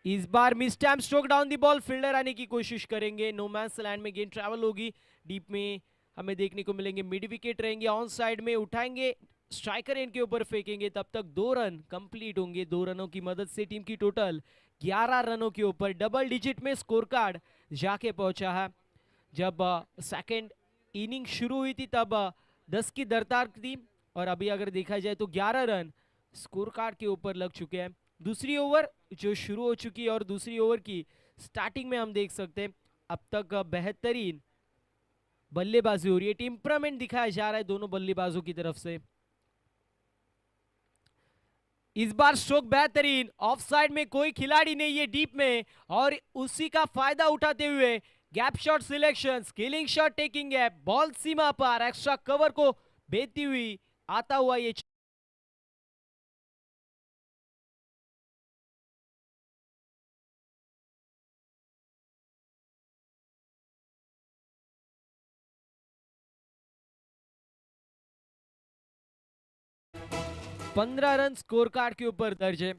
इस बार mistime stroke down the ball, fielder आने की कोशिश करेंगे। नो मैंस लैंड में गेंद ट्रैवल होगी, डीप में हमें देखने को मिलेंगे मिड विकेट रहेंगे, ऑन साइड में उठाएंगे, स्ट्राइकर इनके ऊपर फेंकेंगे। तब तक 2 रन कंप्लीट होंगे। 2 रनों की मदद से टीम की टोटल 11 रनों के ऊपर डबल डिजिट में स्कोर कार्ड जाके पहुंचा है। जब सेकंड इनिंग शुरू हुई थी तब 10 की दरकार थी, और अभी अगर देखा जाए तो 11 रन स्कोर कार्ड के ऊपर लग चुके हैं। दूसरी ओवर जो शुरू हो चुकी है और दूसरी ओवर की स्टार्टिंग में हम देख सकते हैं अब तक बेहतरीन बल्लेबाजी हो रही है। टेम्परामेंट दिखाया जा रहा है दोनों बल्लेबाजों की तरफ से। इस बार स्ट्रोक बेहतरीन, ऑफ साइड में कोई खिलाड़ी नहीं है डीप में, और उसी का फायदा उठाते हुए gap shot selection, skilling shot taking है, बॉल सीमा पार, एक्स्ट्रा कवर को बेचती हुई आता हुआ ये 15 रन स्कोर कार्ड के ऊपर दर्ज है।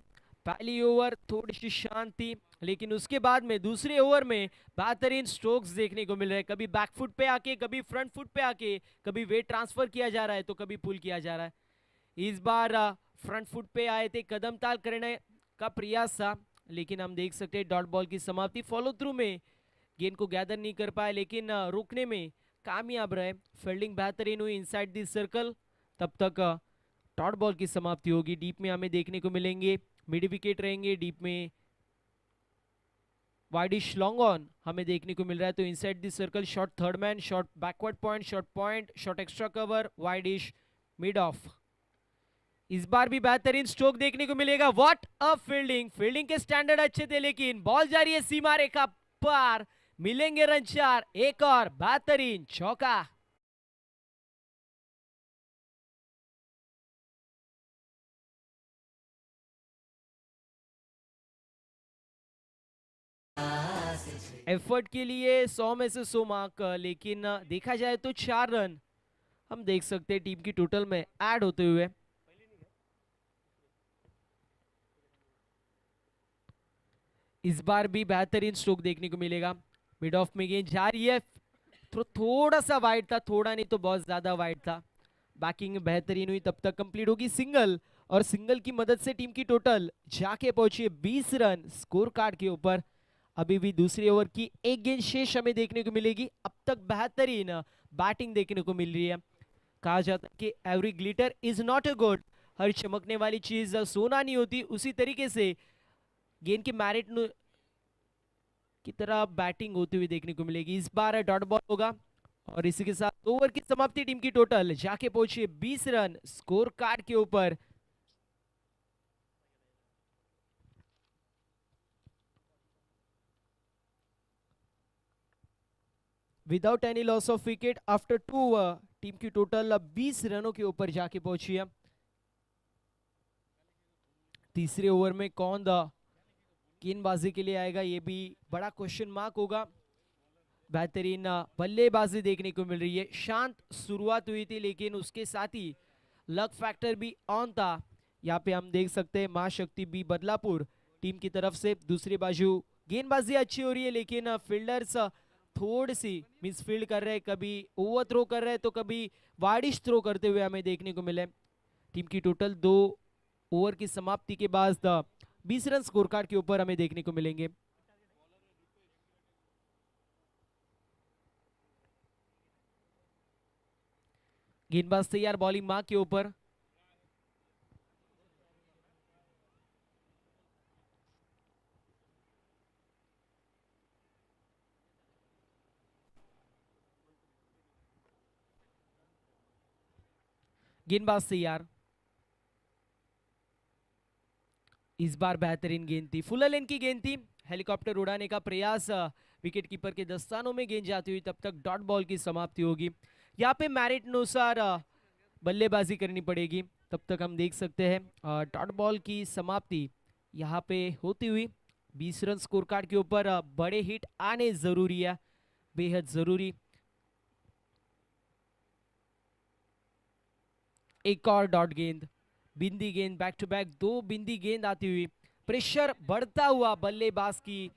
पहली ओवर थोड़ी सी शांति, लेकिन उसके बाद में दूसरे ओवर में बेहतरीन स्ट्रोक्स देखने को मिल रहे हैं। कभी बैकफुट पे आके, कभी फ्रंट फुट पे आके, कभी वेट ट्रांसफर किया जा रहा है तो कभी पुल किया जा रहा है। इस बार फ्रंट फुट पे आए थे, कदम ताल करने का प्रयास था, लेकिन हम देख सकते हैं डॉट बॉल की समाप्ति। फॉलो थ्रू में गेंद को गैदर नहीं कर पाए, लेकिन रोकने में कामयाब रहे। फील्डिंग बेहतरीन हुई इनसाइड द सर्कल। तब तक डॉट बॉल की समाप्ति होगी। डीप में हमें देखने को मिलेंगे मिड विकेट रहेंगे, डीप में वाइडिश लॉन्ग ऑन हमें देखने को मिल रहा है। तो inside the circle shot third man, shot backward point, shot extra cover, widish, mid of. इस बार भी बेहतरीन स्ट्रोक देखने को मिलेगा। व्हाट अ फील्डिंग, फील्डिंग के स्टैंडर्ड अच्छे थे, लेकिन बॉल जा रही है सीमा रेखा पार, मिलेंगे रन 4। एक और बेहतरीन चौका। एफर्ट के लिए 100 में से 100 मार्क, लेकिन देखा जाए तो 4 रन हम देख सकते हैं टीम की टोटल में ऐड होते हुए। इस बार भी बेहतरीन स्ट्रोक देखने को मिलेगा। मिड ऑफ में गेंद जा रही है, थोड़ा सा वाइड था, थोड़ा नहीं तो बहुत ज्यादा वाइड था। बैकिंग बेहतरीन हुई, तब तक कंप्लीट होगी सिंगल, और सिंगल की मदद से टीम की टोटल जाके पहुंची है 20 रन स्कोर कार्ड के ऊपर। अभी भी दूसरी ओवर की एक गेंद शेष हमें देखने को मिलेगी। अब तक बेहतरीन बैटिंग देखने को मिल रही है। कहा जाता है कि every glitter is not a gold, हर चमकने वाली चीज सोना नहीं होती। उसी तरीके से गेंद के मैरिट की तरह बैटिंग होती हुई देखने को मिलेगी। इस बार डॉट बॉल होगा, और इसी के साथ ओवर की समाप्ति। टीम की टोटल जाके पहुंची 20 रन स्कोर कार्ड के ऊपर। Without any loss of wicket after 2 over, team की टोटल 20 रनों के ऊपर जाके पहुंची है। तीसरे ओवर में कौन गेंदबाजी के लिए आएगा, ये भी बड़ा क्वेश्चन मार्क होगा। बेहतरीन बल्लेबाजी देखने को मिल रही है। शांत शुरुआत हुई थी, लेकिन उसके साथ ही लक फैक्टर भी ऑन था। यहाँ पे हम देख सकते हैं मां शक्ति बी बदलापुर टीम की तरफ से। दूसरी बाजू गेंदबाजी अच्छी हो रही है, लेकिन फील्डर्स थोड़ी सी मिसफील्ड कर रहे हैं, कभी ओवर थ्रो कर रहे हैं तो कभी वाइडिश थ्रो करते हुए हमें देखने को मिले। टीम की टोटल 2 ओवर की समाप्ति के बाद 20 रन स्कोर कार्ड के ऊपर हमें देखने को मिलेंगे। गेंदबाज तैयार, बॉलिंग मार्क के ऊपर। गेंदबाज तैयार। इस बार बेहतरीन गेंद थी, फुल लेन की गेंद थी। हेलीकॉप्टर उड़ाने का प्रयास, विकेट कीपर के दस्तानों में गेंद जाती हुई। तब तक डॉट बॉल की समाप्ति होगी। यहाँ पे मैरिट अनुसार बल्लेबाजी करनी पड़ेगी। तब तक हम देख सकते हैं डॉट बॉल की समाप्ति यहाँ पे होती हुई। 20 रन स्कोर कार्ड के ऊपर बड़े हिट आने जरूरी है, बेहद जरूरी। एक और डॉट गेंद, बिंदी गेंद, बैक टू बैक 2 बिंदी गेंद आती हुई। प्रेशर बढ़ता हुआ बल्लेबाज की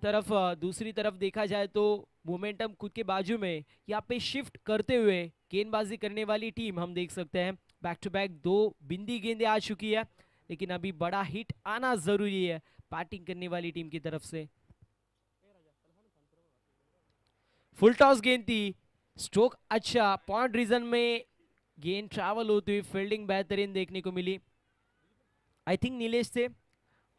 तरफ। दूसरी तरफ देखा जाए तो मोमेंटम खुद के बाजू में यहाँ पे शिफ्ट करते हुए गेंदबाजी करने वाली टीम हम देख सकते हैं। बैक टू बैक 2 बिंदी गेंदें आ चुकी है, लेकिन अभी बड़ा हिट आना जरूरी है बैटिंग करने वाली टीम की तरफ से। फुल टॉस गेंद थी, स्ट्रोक अच्छा, पॉइंट रीजन में गेंद ट्रैवल होती हुई। फील्डिंग बेहतरीन देखने को मिली। आई थिंक नीलेश से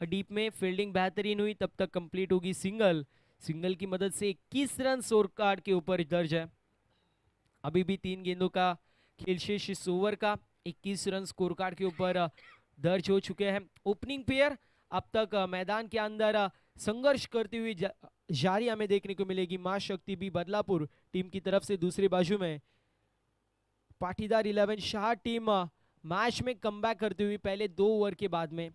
डीप में फील्डिंग बेहतरीन हुई। तब तक कंप्लीट होगी सिंगल। सिंगल की मदद से 21 रन स्कोर कार्ड के ऊपर दर्ज है। अभी भी 3 गेंदों का खेल शेष इस ओवर का। 21 रन स्कोर कार्ड के ऊपर दर्ज हो चुके हैं। ओपनिंग पेयर अब तक मैदान के अंदर संघर्ष करती हुई जारी हमें देखने को मिलेगी। मां शक्ति बी बदलापुर टीम की तरफ से। दूसरे बाजू में पाटीदार 11 शाह टीम मैच में कमबैक करती हुई पहले 2 ओवर के बाद में।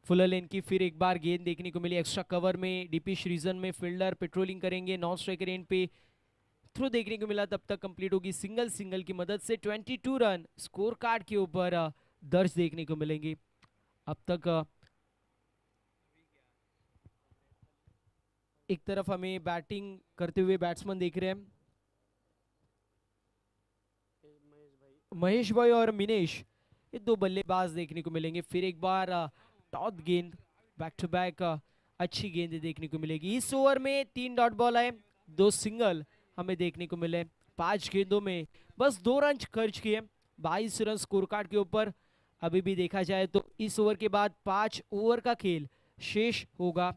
फुल लेन की फिर एक बार गेंद देखने को मिली। एक्स्ट्रा कवर में डीपी रीजन में फील्डर पेट्रोलिंग करेंगे। नॉन स्ट्राइकर एंड पे थ्रो देखने को मिला तब तक कंप्लीट होगी सिंगल। सिंगल की मदद से 22 रन स्कोर कार्ड के ऊपर दर्ज देखने को मिलेंगे। अब तक एक तरफ हमें बैटिंग करते हुए बैट्समैन देख रहे हैं, महेश भाई और मिनेश, ये दो बल्लेबाज देखने को मिलेंगे। फिर एक बार टॉप गेंद, बैक टू बैक अच्छी गेंदें देखने को मिलेगी। इस ओवर में 3 डॉट बॉल आए, 2 सिंगल हमें देखने को मिले। 5 गेंदों में बस 2 रन खर्च किए, 22 रन स्कोर कार्ड के ऊपर। अभी भी देखा जाए तो इस ओवर के बाद 5 ओवर का खेल शेष होगा।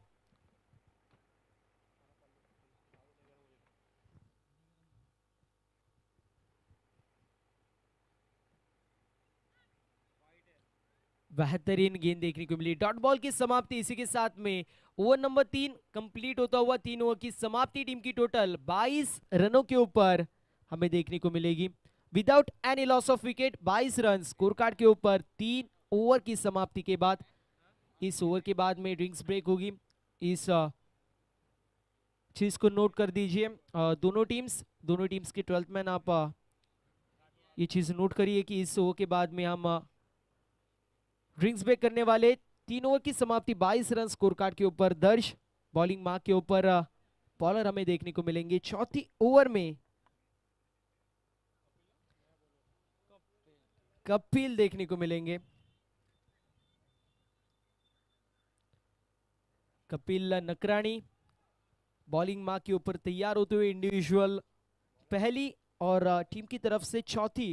बेहतरीन गेंद देखने को मिली। डॉट बॉल की समाप्ति इसी के साथ में ओवर नंबर 3 कंप्लीट होता हुआ। 3 ओवर की समाप्ति, टीम की टोटल 22 रनों के ऊपर हमें देखने को मिलेगी। Without any loss of wicket 22 run score card के ऊपर 3 ओवर की समाप्ति के बाद। इस ओवर के बाद में ड्रिंक्स ब्रेक होगी, इस चीज को नोट कर दीजिए। दोनों टीम्स के 12th मैन आप ये चीज नोट करिए कि इस ओवर के बाद में हम ड्रिंक्स ब्रेक करने वाले। 3 ओवर की समाप्ति 22 रन स्कोर कार्ड के ऊपर दर्ज। बॉलिंग मार्क के ऊपर बॉलर हमें देखने को मिलेंगे। चौथी ओवर में कपिल देखने को मिलेंगे। कपिल नकरानी बॉलिंग मार्क के ऊपर तैयार होते हुए इंडिविजुअल पहली और टीम की तरफ से चौथी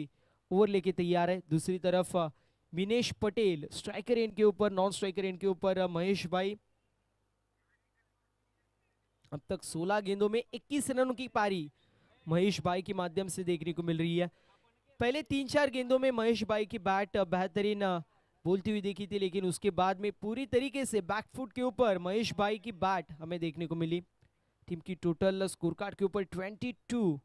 ओवर लेके तैयार है। दूसरी तरफ विनेश पटेल स्ट्राइकर एंड के ऊपर, नॉन स्ट्राइकर एंड के ऊपर महेश भाई। अब तक 16 गेंदों में 21 रनों की पारी महेश भाई के माध्यम से देखने को मिल रही है। पहले 3-4 गेंदों में महेश भाई की बैट बेहतरीन बोलती हुई देखी थी, लेकिन उसके बाद में पूरी तरीके से बैकफुट के ऊपर महेश भाई की बैट हमें देखने को मिली। टीम की टोटल स्कोर कार्ड के ऊपर 22।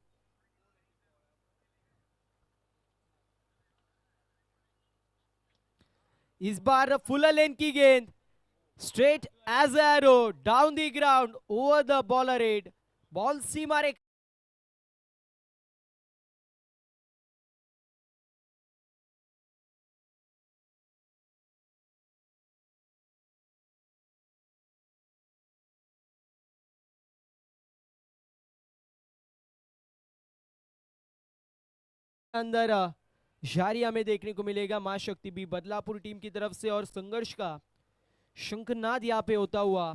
इस बार फुल लेन की गेंद straight as arrow down the ground over the bowler head, ball सीमा रेखा अंदर जारी हमें देखने को मिलेगा। मां शक्ति भी बदलापुर टीम की तरफ से, और संघर्ष का शंखनाद यहाँ पे होता हुआ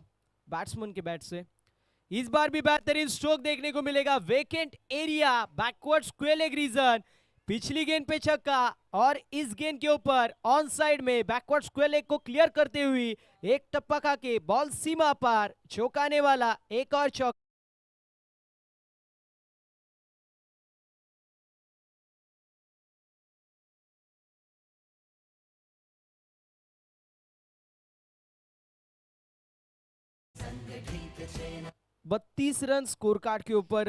बैट्समैन के बैट से। इस बार भी बेहतरीन स्ट्रोक देखने को मिलेगा। Vacant area, backward square leg region, पिछली गेंद पे छक्का और इस गेंद के ऊपर ऑन साइड में बैकवर्ड स्क्वेयर लेग को क्लियर करते हुए एक टप्पा खा के बॉल सीमा पार चौंकाने वाला एक और चौका। बत्तीस रन स्कोर कार्ड के ऊपर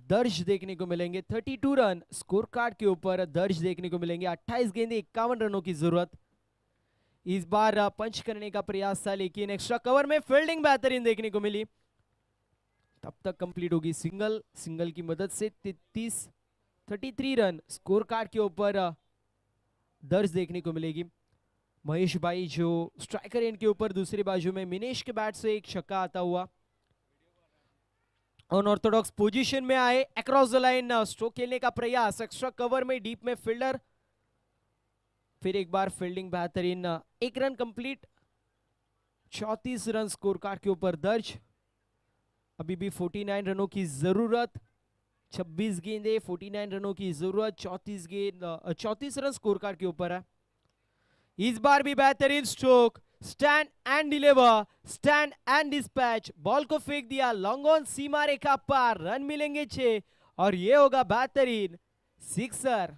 दर्ज देखने को मिलेंगे। 32 रन स्कोर कार्ड के ऊपर दर्ज देखने को मिलेंगे। 28 गेंदे 51 रनों की जरूरत। इस बार पंच करने का प्रयास था, लेकिन एक्स्ट्रा कवर में फील्डिंग बेहतरीन देखने को मिली। तब तक कंप्लीट होगी सिंगल। सिंगल की मदद से 33 रन स्कोर कार्ड के ऊपर दर्ज देखने को मिलेगी। महेश भाई जो स्ट्राइकर एंड के ऊपर, दूसरी बाजू में मिनेश के बैट से एक छक्का आता हुआ। अनऑर्थोडॉक्स पोजीशन में आए, अक्रॉस द लाइन स्ट्रोक खेलने का प्रयास, एक्स्ट्रा कवर में डीप में फील्डर, फिर एक बार फील्डिंग बेहतरीन। 1 run complete, 34 run score card के ऊपर दर्ज। अभी भी 49 रनों की जरूरत। 26 गेंदे 49 रनों की जरूरत। 34 रन स्कोर कार्ड के ऊपर है। इस बार भी बेहतरीन stroke, stand and deliver, stand and dispatch, ball को फेंक दिया लॉन्ग ऑन सीमा रेखा पार। रन मिलेंगे 6 और ये होगा बेहतरीन सिक्सर।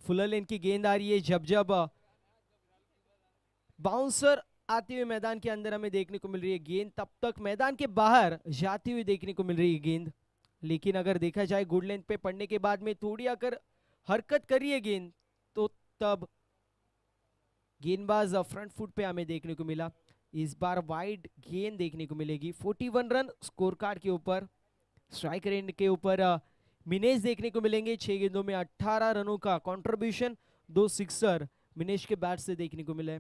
फुलर लेन की गेंद आ रही है। जब बाउंसर आते हुए मैदान के अंदर हमें देखने को मिल रही है गेंद, तब तक मैदान के बाहर जाती हुई देखने को मिल रही है गेंद। लेकिन अगर देखा जाए गुड लेंथ पे पड़ने के बाद में थोड़ी अगर हरकत करी है गेंद, तो तब गेंदबाज फ्रंट फुट पे हमें देखने को मिला। इस बार वाइड गेंद देखने को मिलेगी। 41 रन स्कोर कार्ड के ऊपर, स्ट्राइक रेट के ऊपर मिनेश देखने को मिलेंगे। 6 गेंदों में 18 रनों का कंट्रीब्यूशन, 2 सिक्सर मिनेश के बैट से देखने को मिले।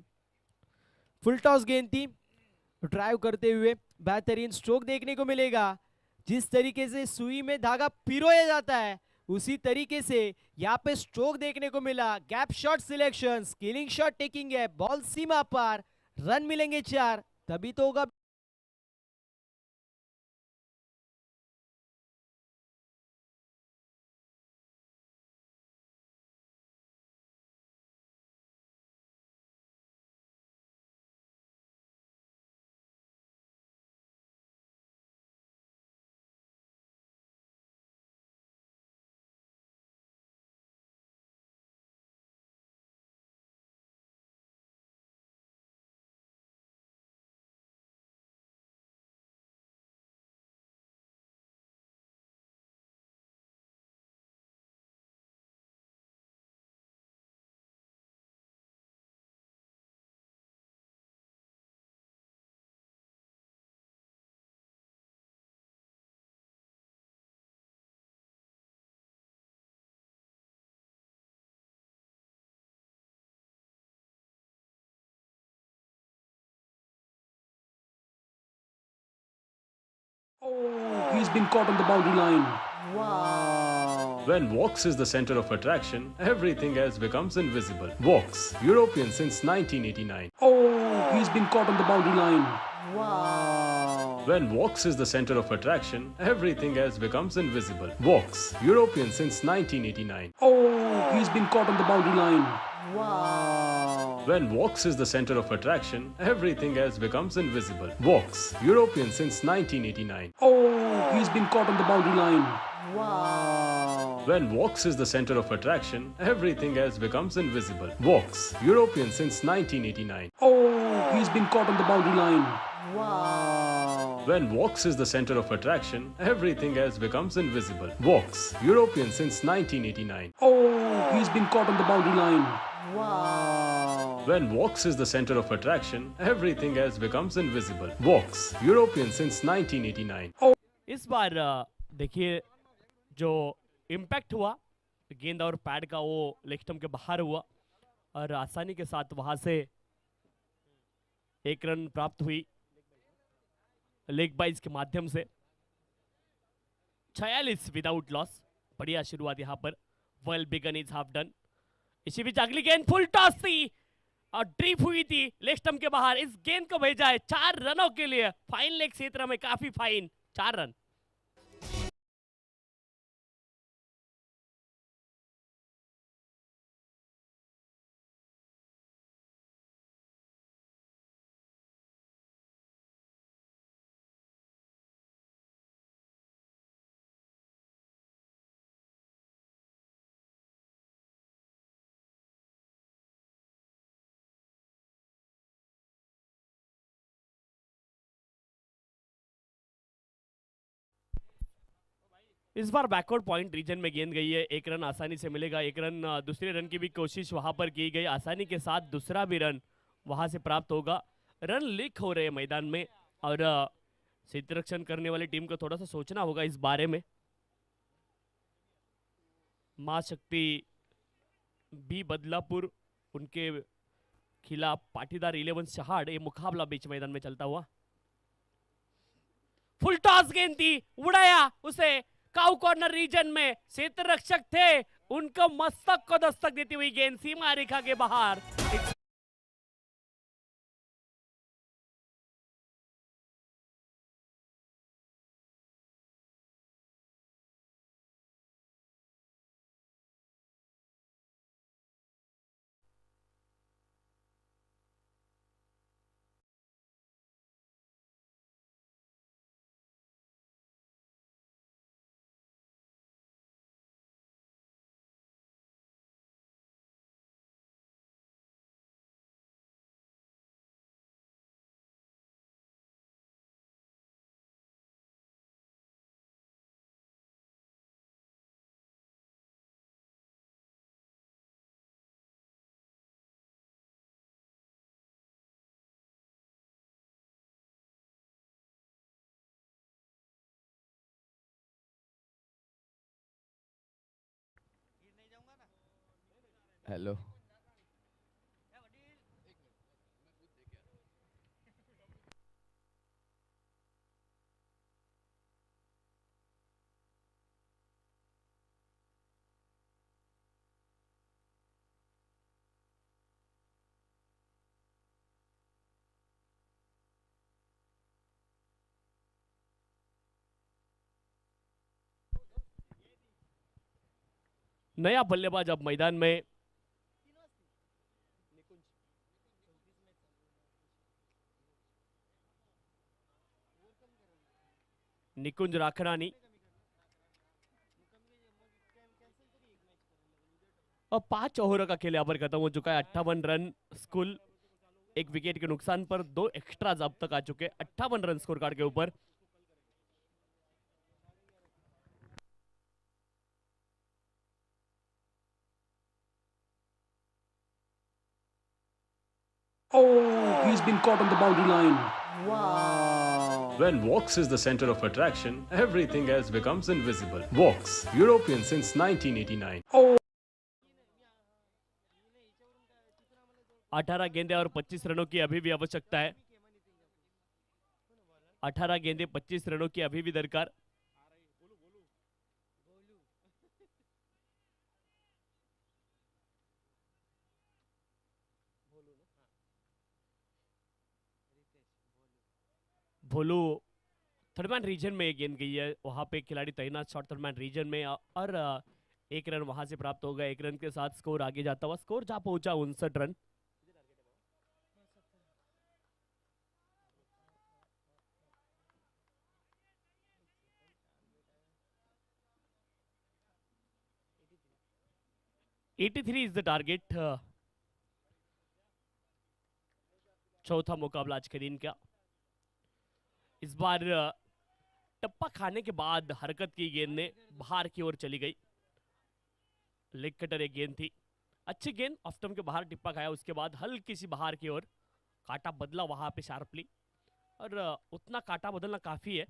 फुल टॉस गेंद थी, ड्राइव करते हुए बेहतरीन स्ट्रोक देखने को मिलेगा। जिस तरीके से सुई में धागा पिरोया जाता है, उसी तरीके से यहाँ पे स्ट्रोक देखने को मिला। Gap shot selection, skilling shot taking है, बॉल सीमा पार, रन मिलेंगे 4, तभी तो होगा। Oh, he's been caught on the boundary line. Wow. When Vox is the center of attraction, everything else becomes invisible. Vox, European since 1989. Oh, he's been caught on the boundary line. Wow. When Vox is the center of attraction, everything else becomes invisible. Vox, European since 1989. Oh, he's been caught on the boundary line. Wow. When Vox is the center of attraction, everything else becomes invisible. Vox, European since 1989. Oh, he's been caught on the boundary line. Wow. When Vox is the center of attraction, everything else becomes invisible. Vox, European since 1989. Oh, he's been caught on the boundary line. Wow. When Vox is the center of attraction, everything else becomes invisible. Vox, European since 1989. Oh, he's been caught on the boundary line. Wow. When Vox is the center of attraction, everything else becomes invisible. Vox, European since 1989. इस बार देखिए जो इम्पैक्ट हुआ गेंद और पैड का, वो लेग स्टंप के बाहर हुआ और आसानी के साथ वहां से एक रन प्राप्त हुई लेग बाइज के माध्यम से। 46 विदाउट लॉस, बढ़िया शुरुआत यहाँ पर। Well begun is half done. इसी बीच अगली गेंद फुल टॉस थी और ड्रीप हुई थी लेग स्टंप के बाहर। इस गेंद को भेजा है 4 रनों के लिए। फाइन लेग क्षेत्र में काफी फाइन 4 रन। इस बार बैकवर्ड पॉइंट रीजन में गेंद गई है, 1 रन आसानी से मिलेगा। 1 रन, दूसरे रन की भी कोशिश वहां पर की गई, आसानी के साथ दूसरा भी रन वहां से प्राप्त होगा। रन लीक हो रहे हैं मैदान में और क्षेत्ररक्षण करने वाली टीम को थोड़ा सा सोचना होगा इस बारे में। मां शक्ति बी बदलापुर, उनके खिलाफ पाटीदार 11 शहाड़, ये मुकाबला बीच मैदान में चलता हुआ। फुल टॉस गेंद थी, उड़ाया उसे काउ कॉर्नर रीजन में। क्षेत्र रक्षक थे, उनको मस्तक को दस्तक देती हुई गेंद सीमा रेखा के बाहर। हेलो। नया बल्लेबाज अब मैदान में। निकुंज राखरानी। और 5 ओवरों का खेल यहाँ पर खत्म हो चुका है। 58 रन स्कूल, एक विकेट के नुकसान पर 2 एक्स्ट्राज अब तक आ चुके हैं 58 रन स्कोर कार्ड के ऊपर। Oh, he's been caught on the boundary line. Wow. When Vox is the center of attraction, everything else becomes invisible. Vox, European since 1989. 18 गेंदे और 25 रनों की अभी भी आवश्यकता है। 18 गेंदे 25 रनों की अभी भी दरकार। भोलू थर्डमैन रीजन में गेंद गई है, वहां पे खिलाड़ी तैनात शॉर्ट थर्डमैन रीजन में, और 1 रन वहां से प्राप्त हो गया। 1 रन के साथ स्कोर आगे जाता हुआ, स्कोर जहां पहुंचा 59 रन। (83 is the target. चौथा मुकाबला आज के दिन का। इस बार टप्पा खाने के बाद हरकत की गेंद ने बाहर की ओर चली गई। लेग कटर एक गेंद थी, अच्छी गेंद, ऑफ स्टंप के बाहर टिप्पा खाया, उसके बाद हल्की सी बाहर की ओर काटा बदला वहां पे शार्पली, और उतना काटा बदलना काफी है।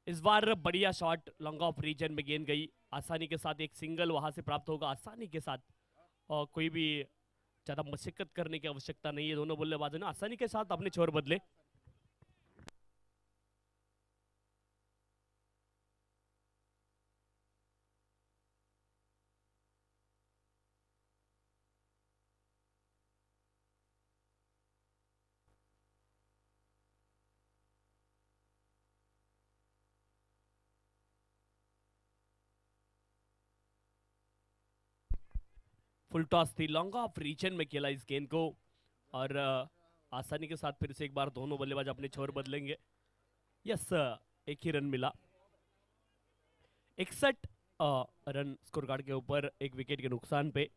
इस बार बढ़िया शॉट लॉन्ग ऑफ रीजन में गेंद गई, आसानी के साथ एक सिंगल वहां से प्राप्त होगा आसानी के साथ, और कोई भी ज्यादा मशक्कत करने की आवश्यकता नहीं है। दोनों बल्लेबाजों ने आसानी के साथ अपने छोर बदले। फुल टॉस थी, लॉन्ग ऑफ रीजन में खेला इस गेंद को, और आसानी के साथ फिर से एक बार दोनों बल्लेबाज अपने छोर बदलेंगे। यस, एक ही रन मिला। 61 रन स्कोर कार्ड के ऊपर, एक विकेट के नुकसान पे।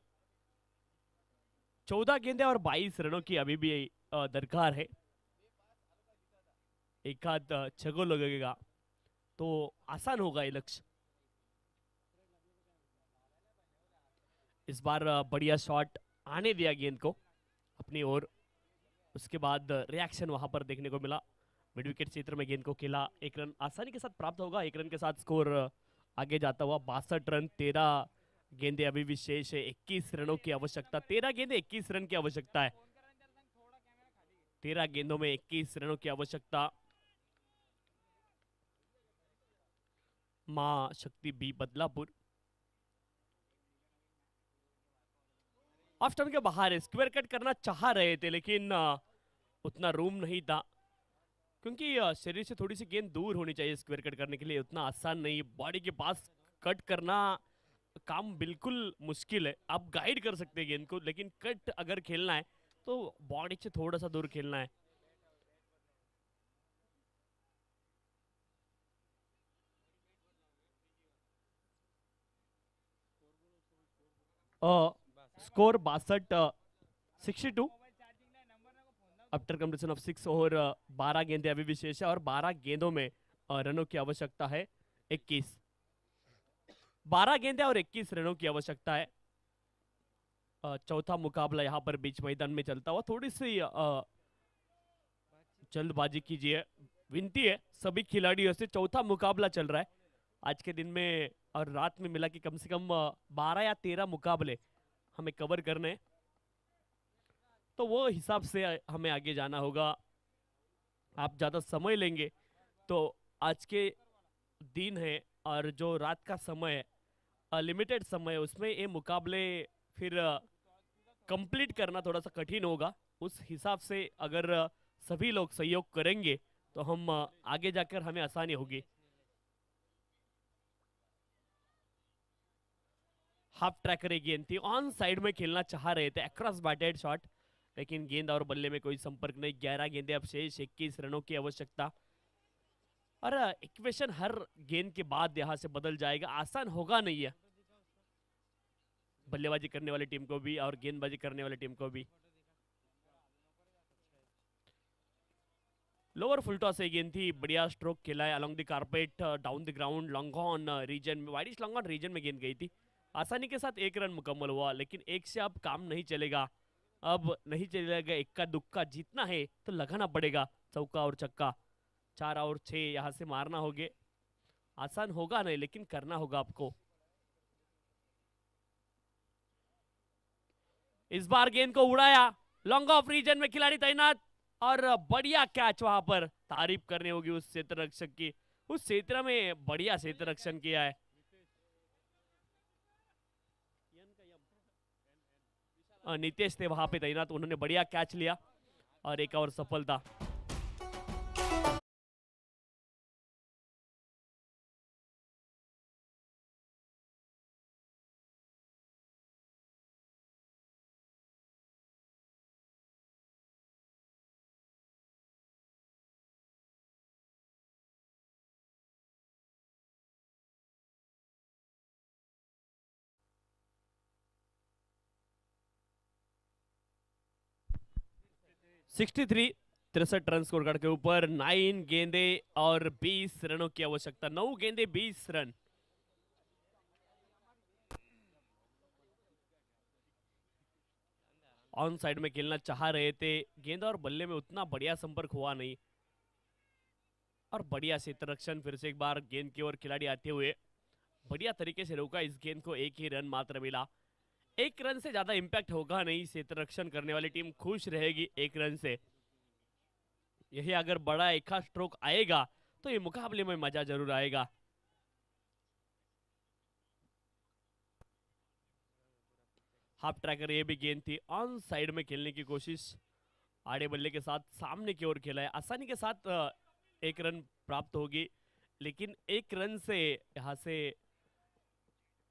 14 गेंदे और 22 रनों की अभी भी दरकार है। एक आध छगो लगेगा तो आसान होगा ये लक्ष्य। इस बार बढ़िया शॉट आने दिया गेंद को अपनी ओर, उसके बाद रिएक्शन वहां पर देखने को मिला। मिड विकेट क्षेत्र में गेंद को खेला, 1 रन आसानी के साथ प्राप्त होगा। 1 रन के साथ स्कोर आगे जाता हुआ 62 रन। 13 गेंदे अभी भी शेष है, 21 रनों की आवश्यकता। 13 गेंदे 21 रन की आवश्यकता है। 13 गेंदों में 21 रनों की आवश्यकता। मां शक्ति बी बदलापुर। ऑफ स्टंप के बाहर स्क्वायर कट करना चाह रहे थे, लेकिन उतना रूम नहीं था, क्योंकि शरीर से थोड़ी सी गेंद दूर होनी चाहिए स्क्वायर कट करने के लिए। उतना आसान नहीं, बॉडी के पास कट करना काम बिल्कुल मुश्किल है। आप गाइड कर सकते हैं गेंद को, लेकिन कट अगर खेलना है तो बॉडी से थोड़ा सा दूर खेलना है। Score 62, 62 after completion of 6 over. 12 गेंदे अभी भी शेष है, और 12 गेंदों में रनों की आवश्यकता है 21। 12 गेंदे और 21 रनों की आवश्यकता है। चौथा मुकाबला यहाँ पर बीच मैदान में चलता हुआ, थोड़ी सी जल्दबाजी कीजिए, विनती है सभी खिलाड़ियों से, चौथा मुकाबला चल रहा है आज के दिन में और रात में मिला कि कम से कम 12 या 13 मुकाबले हमें कवर करने हैं। तो वो हिसाब से हमें आगे जाना होगा। आप ज़्यादा समय लेंगे तो आज के दिन है और जो रात का समय है लिमिटेड समय है, उसमें ये मुकाबले फिर कंप्लीट करना थोड़ा सा कठिन होगा। उस हिसाब से अगर सभी लोग सहयोग करेंगे तो हम आगे जाकर हमें आसानी होगी। हाफ ट्रैकर गेंद थी, ऑन साइड में खेलना चाह रहे थे, अक्रॉस बैटेड शॉट, लेकिन गेंद और बल्ले में कोई संपर्क नहीं। 11 गेंदें अब शेष, 21 रनों की आवश्यकता और इक्वेशन हर गेंद के बाद यहां से बदल जाएगा, आसान होगा नहीं है बल्लेबाजी करने वाली टीम को भी और गेंदबाजी करने वाली टीम को भी। लोअर फुल टॉस से गेंद थी, बढ़िया स्ट्रोक खेला है along the carpet, down the ground, long on region में, वाइडिश लॉन्ग ऑन रीजन में गेंद गई थी। आसानी के साथ 1 रन मुकम्मल हुआ, लेकिन एक से अब काम नहीं चलेगा। अब नहीं चलेगा, इक्का दुक्का जीतना है तो लगाना पड़ेगा, चौका और छक्का, 4 और 6 यहाँ से मारना होगे। आसान होगा नहीं लेकिन करना होगा आपको। इस बार गेंद को उड़ाया, लॉन्ग ऑफ रीजन में खिलाड़ी तैनात और बढ़िया कैच, वहां पर तारीफ करनी होगी उस क्षेत्र रक्षक की, उस क्षेत्र में बढ़िया क्षेत्र रक्षण किया है। नितेश थे वहां पे तैनात, उन्होंने बढ़िया कैच लिया और एक और सफलता। सिक्सटी 63 रन स्कोर कार्ड के ऊपर, 9 गेंदे और 20 रनों की आवश्यकता, 9 गेंदे 20 रन। ऑन साइड में खेलना चाह रहे थे, गेंद और बल्ले में उतना बढ़िया संपर्क हुआ नहीं और बढ़िया क्षेत्र रक्षण, फिर से एक बार गेंद की ओर खिलाड़ी आते हुए बढ़िया तरीके से रोका इस गेंद को, 1 ही रन मात्र मिला। 1 रन से ज्यादा इंपैक्ट होगा नहीं, क्षेत्र रक्षण करने वाली टीम खुश रहेगी 1 रन से। यही अगर बड़ा एक स्ट्रोक आएगा तो ये मुकाबले में मजा जरूर आएगा। हाफ ट्रैकर ये भी गेंद थी, ऑन साइड में खेलने की कोशिश, आड़े बल्ले के साथ सामने की ओर खेला है, आसानी के साथ 1 रन प्राप्त होगी, लेकिन 1 रन से यहां से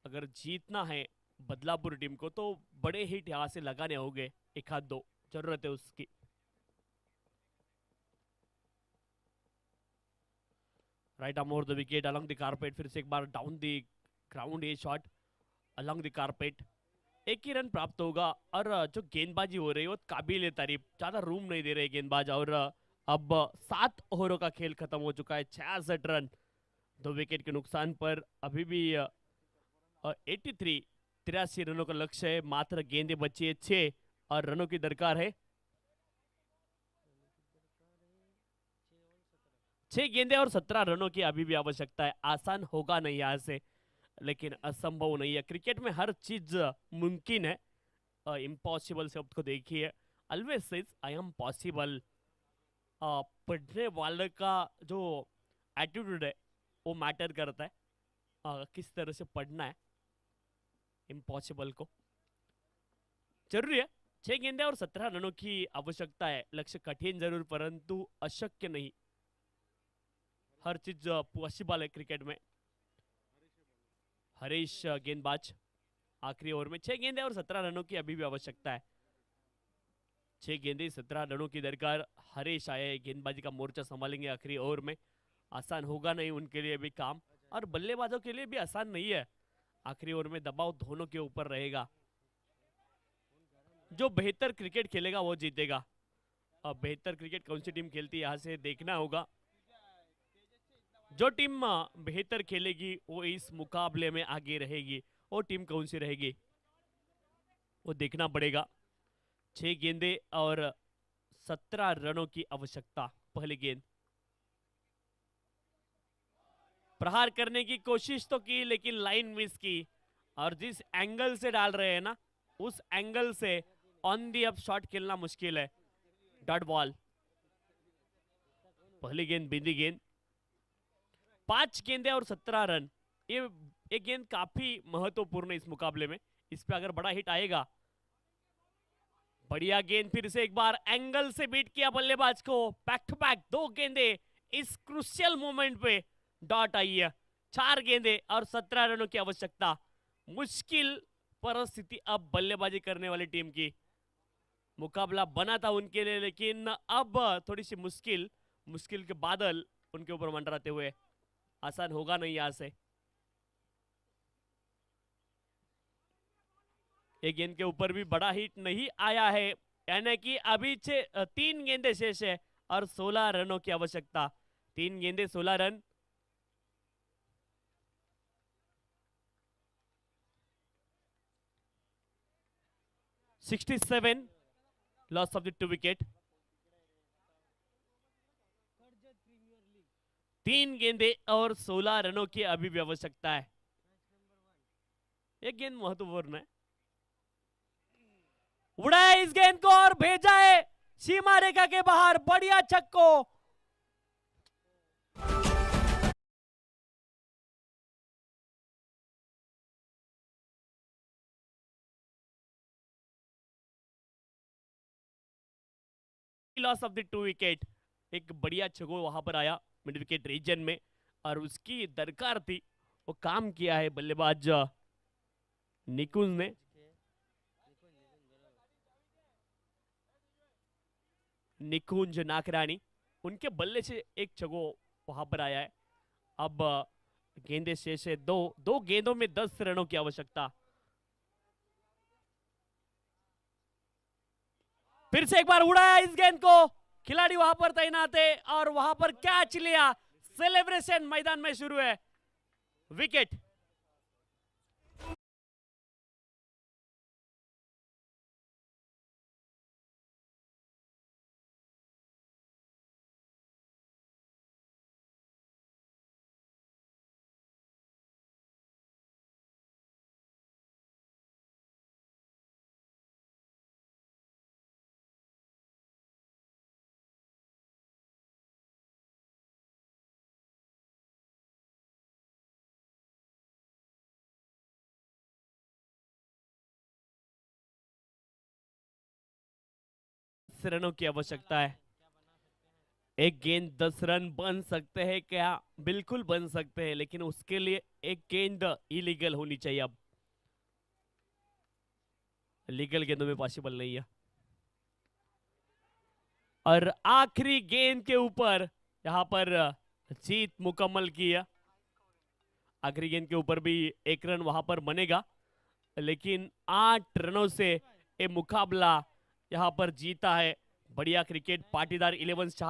अगर जीतना है बदलापुर टीम को तो बड़े हिट यहां से लगाने होंगे, 1 आध 2 जरूरत है उसकी। Right arm over the wicket, along the carpet, फिर से एक बार डाउन द ग्राउंड, ये shot along the carpet, 1 he run प्राप्त होगा और जो गेंदबाजी हो रही है वो काबिल तारीफ, ज्यादा रूम नहीं दे रहे गेंदबाज और अब 7 ओवरों का खेल खत्म हो चुका है, 66 रन 2 विकेट के नुकसान पर। अभी भी 83 रनों का लक्ष्य है, मात्र गेंदें बची है 6 और रनों की दरकार है 6 गेंदें और 17 रनों की अभी भी आवश्यकता है। आसान होगा नहीं यहाँ से, लेकिन असंभव नहीं है, क्रिकेट में हर चीज मुमकिन है। इम्पॉसिबल शब्द को देखिए, always says I am possible. पढ़ने वाले का जो एटीट्यूड है वो मैटर करता है, किस तरह से पढ़ना है इम्पॉसिबल को। जरूरी है 6 गेंदें और 17 रनों की आवश्यकता है, लक्ष्य कठिन जरूर परंतु अशक्य नहीं, हर चीज पॉसिबल है क्रिकेट में। हरीश गेंदबाज आखिरी ओवर में, 6 गेंदें और 17 रनों की अभी भी आवश्यकता है, 6 गेंदें 17 रनों की दरकार। हरीश आए, गेंदबाजी का मोर्चा संभालेंगे आखिरी ओवर में, आसान होगा नहीं उनके लिए भी काम और बल्लेबाजों के लिए भी आसान नहीं है। आखिरी ओवर में दबाव दोनों के ऊपर रहेगा, जो बेहतर क्रिकेट खेलेगा वो जीतेगा। अब बेहतर क्रिकेट कौन सी टीम खेलती है यहाँ से देखना होगा, जो टीम बेहतर खेलेगी वो इस मुकाबले में आगे रहेगी, वो टीम कौन सी रहेगी वो देखना पड़ेगा। 6 गेंदें और 17 रनों की आवश्यकता, पहली गेंद प्रहार करने की कोशिश तो की लेकिन लाइन मिस की, और जिस एंगल से डाल रहे हैं ना उस एंगल से ऑन दी अप शॉट खेलना मुश्किल है। डॉट बॉल, पहली गेंद बिंदी गेंद, 5 गेंदें और 17 रन। ये गेंद काफी महत्वपूर्ण है इस मुकाबले में, इस पे अगर बड़ा हिट आएगा। बढ़िया गेंद, फिर से एक बार एंगल से बीट किया बल्लेबाज को। बैक टू बैक 2 गेंदें इस क्रूशियल मोमेंट पे डॉट आई है। 4 गेंदें और 17 रनों की आवश्यकता। मुश्किल परिस्थिति अब बल्लेबाजी करने वाली टीम की। मुकाबला बना था उनके लिए लेकिन अब थोड़ी सी मुश्किल के बादल उनके ऊपर मंडराते हुए। आसान होगा नहीं यहां से। एक गेंद के ऊपर भी बड़ा हिट नहीं आया है, यानी कि अभी 3 गेंदें शेष है और 16 रनों की आवश्यकता। 3 गेंदें 16 run. (67) loss of the 2 wicket. 3 गेंदें और 16 रनों की अभी भी आवश्यकता है। एक गेंद महत्वपूर्ण है। उड़ाया इस गेंद को और भेजा है सीमा रेखा के बाहर। बढ़िया छक्को। Loss of the 2 wicket. एक बढ़िया छक्को वहां पर आया मिड विकेट रीजन में, और उसकी दरकार थी, वो काम किया है बल्लेबाज निकुंज ने। निकुंज नाकरानी, उनके बल्ले से एक छक्को वहां पर आया है। अब गेंदे शेष है 2 गेंदों में 10 रनों की आवश्यकता। फिर से एक बार उड़ाया इस गेंद को, खिलाड़ी वहां पर तैनात है और वहां पर कैच लिया। सेलिब्रेशन मैदान में शुरू है। विकेट। रनों की आवश्यकता है। एक गेंद 10 रन बन सकते हैं क्या? बिल्कुल बन सकते हैं, लेकिन उसके लिए एक गेंद इलीगल होनी चाहिए। अब लीगल गेंदों में पॉसिबल नहीं है। और आखिरी गेंद के ऊपर यहां पर जीत मुकम्मल की है। आखिरी गेंद के ऊपर भी 1 रन वहां पर बनेगा, लेकिन 8 रनों से ये मुकाबला यहां पर जीता है। बढ़िया क्रिकेट, पाटीदार 11 शाह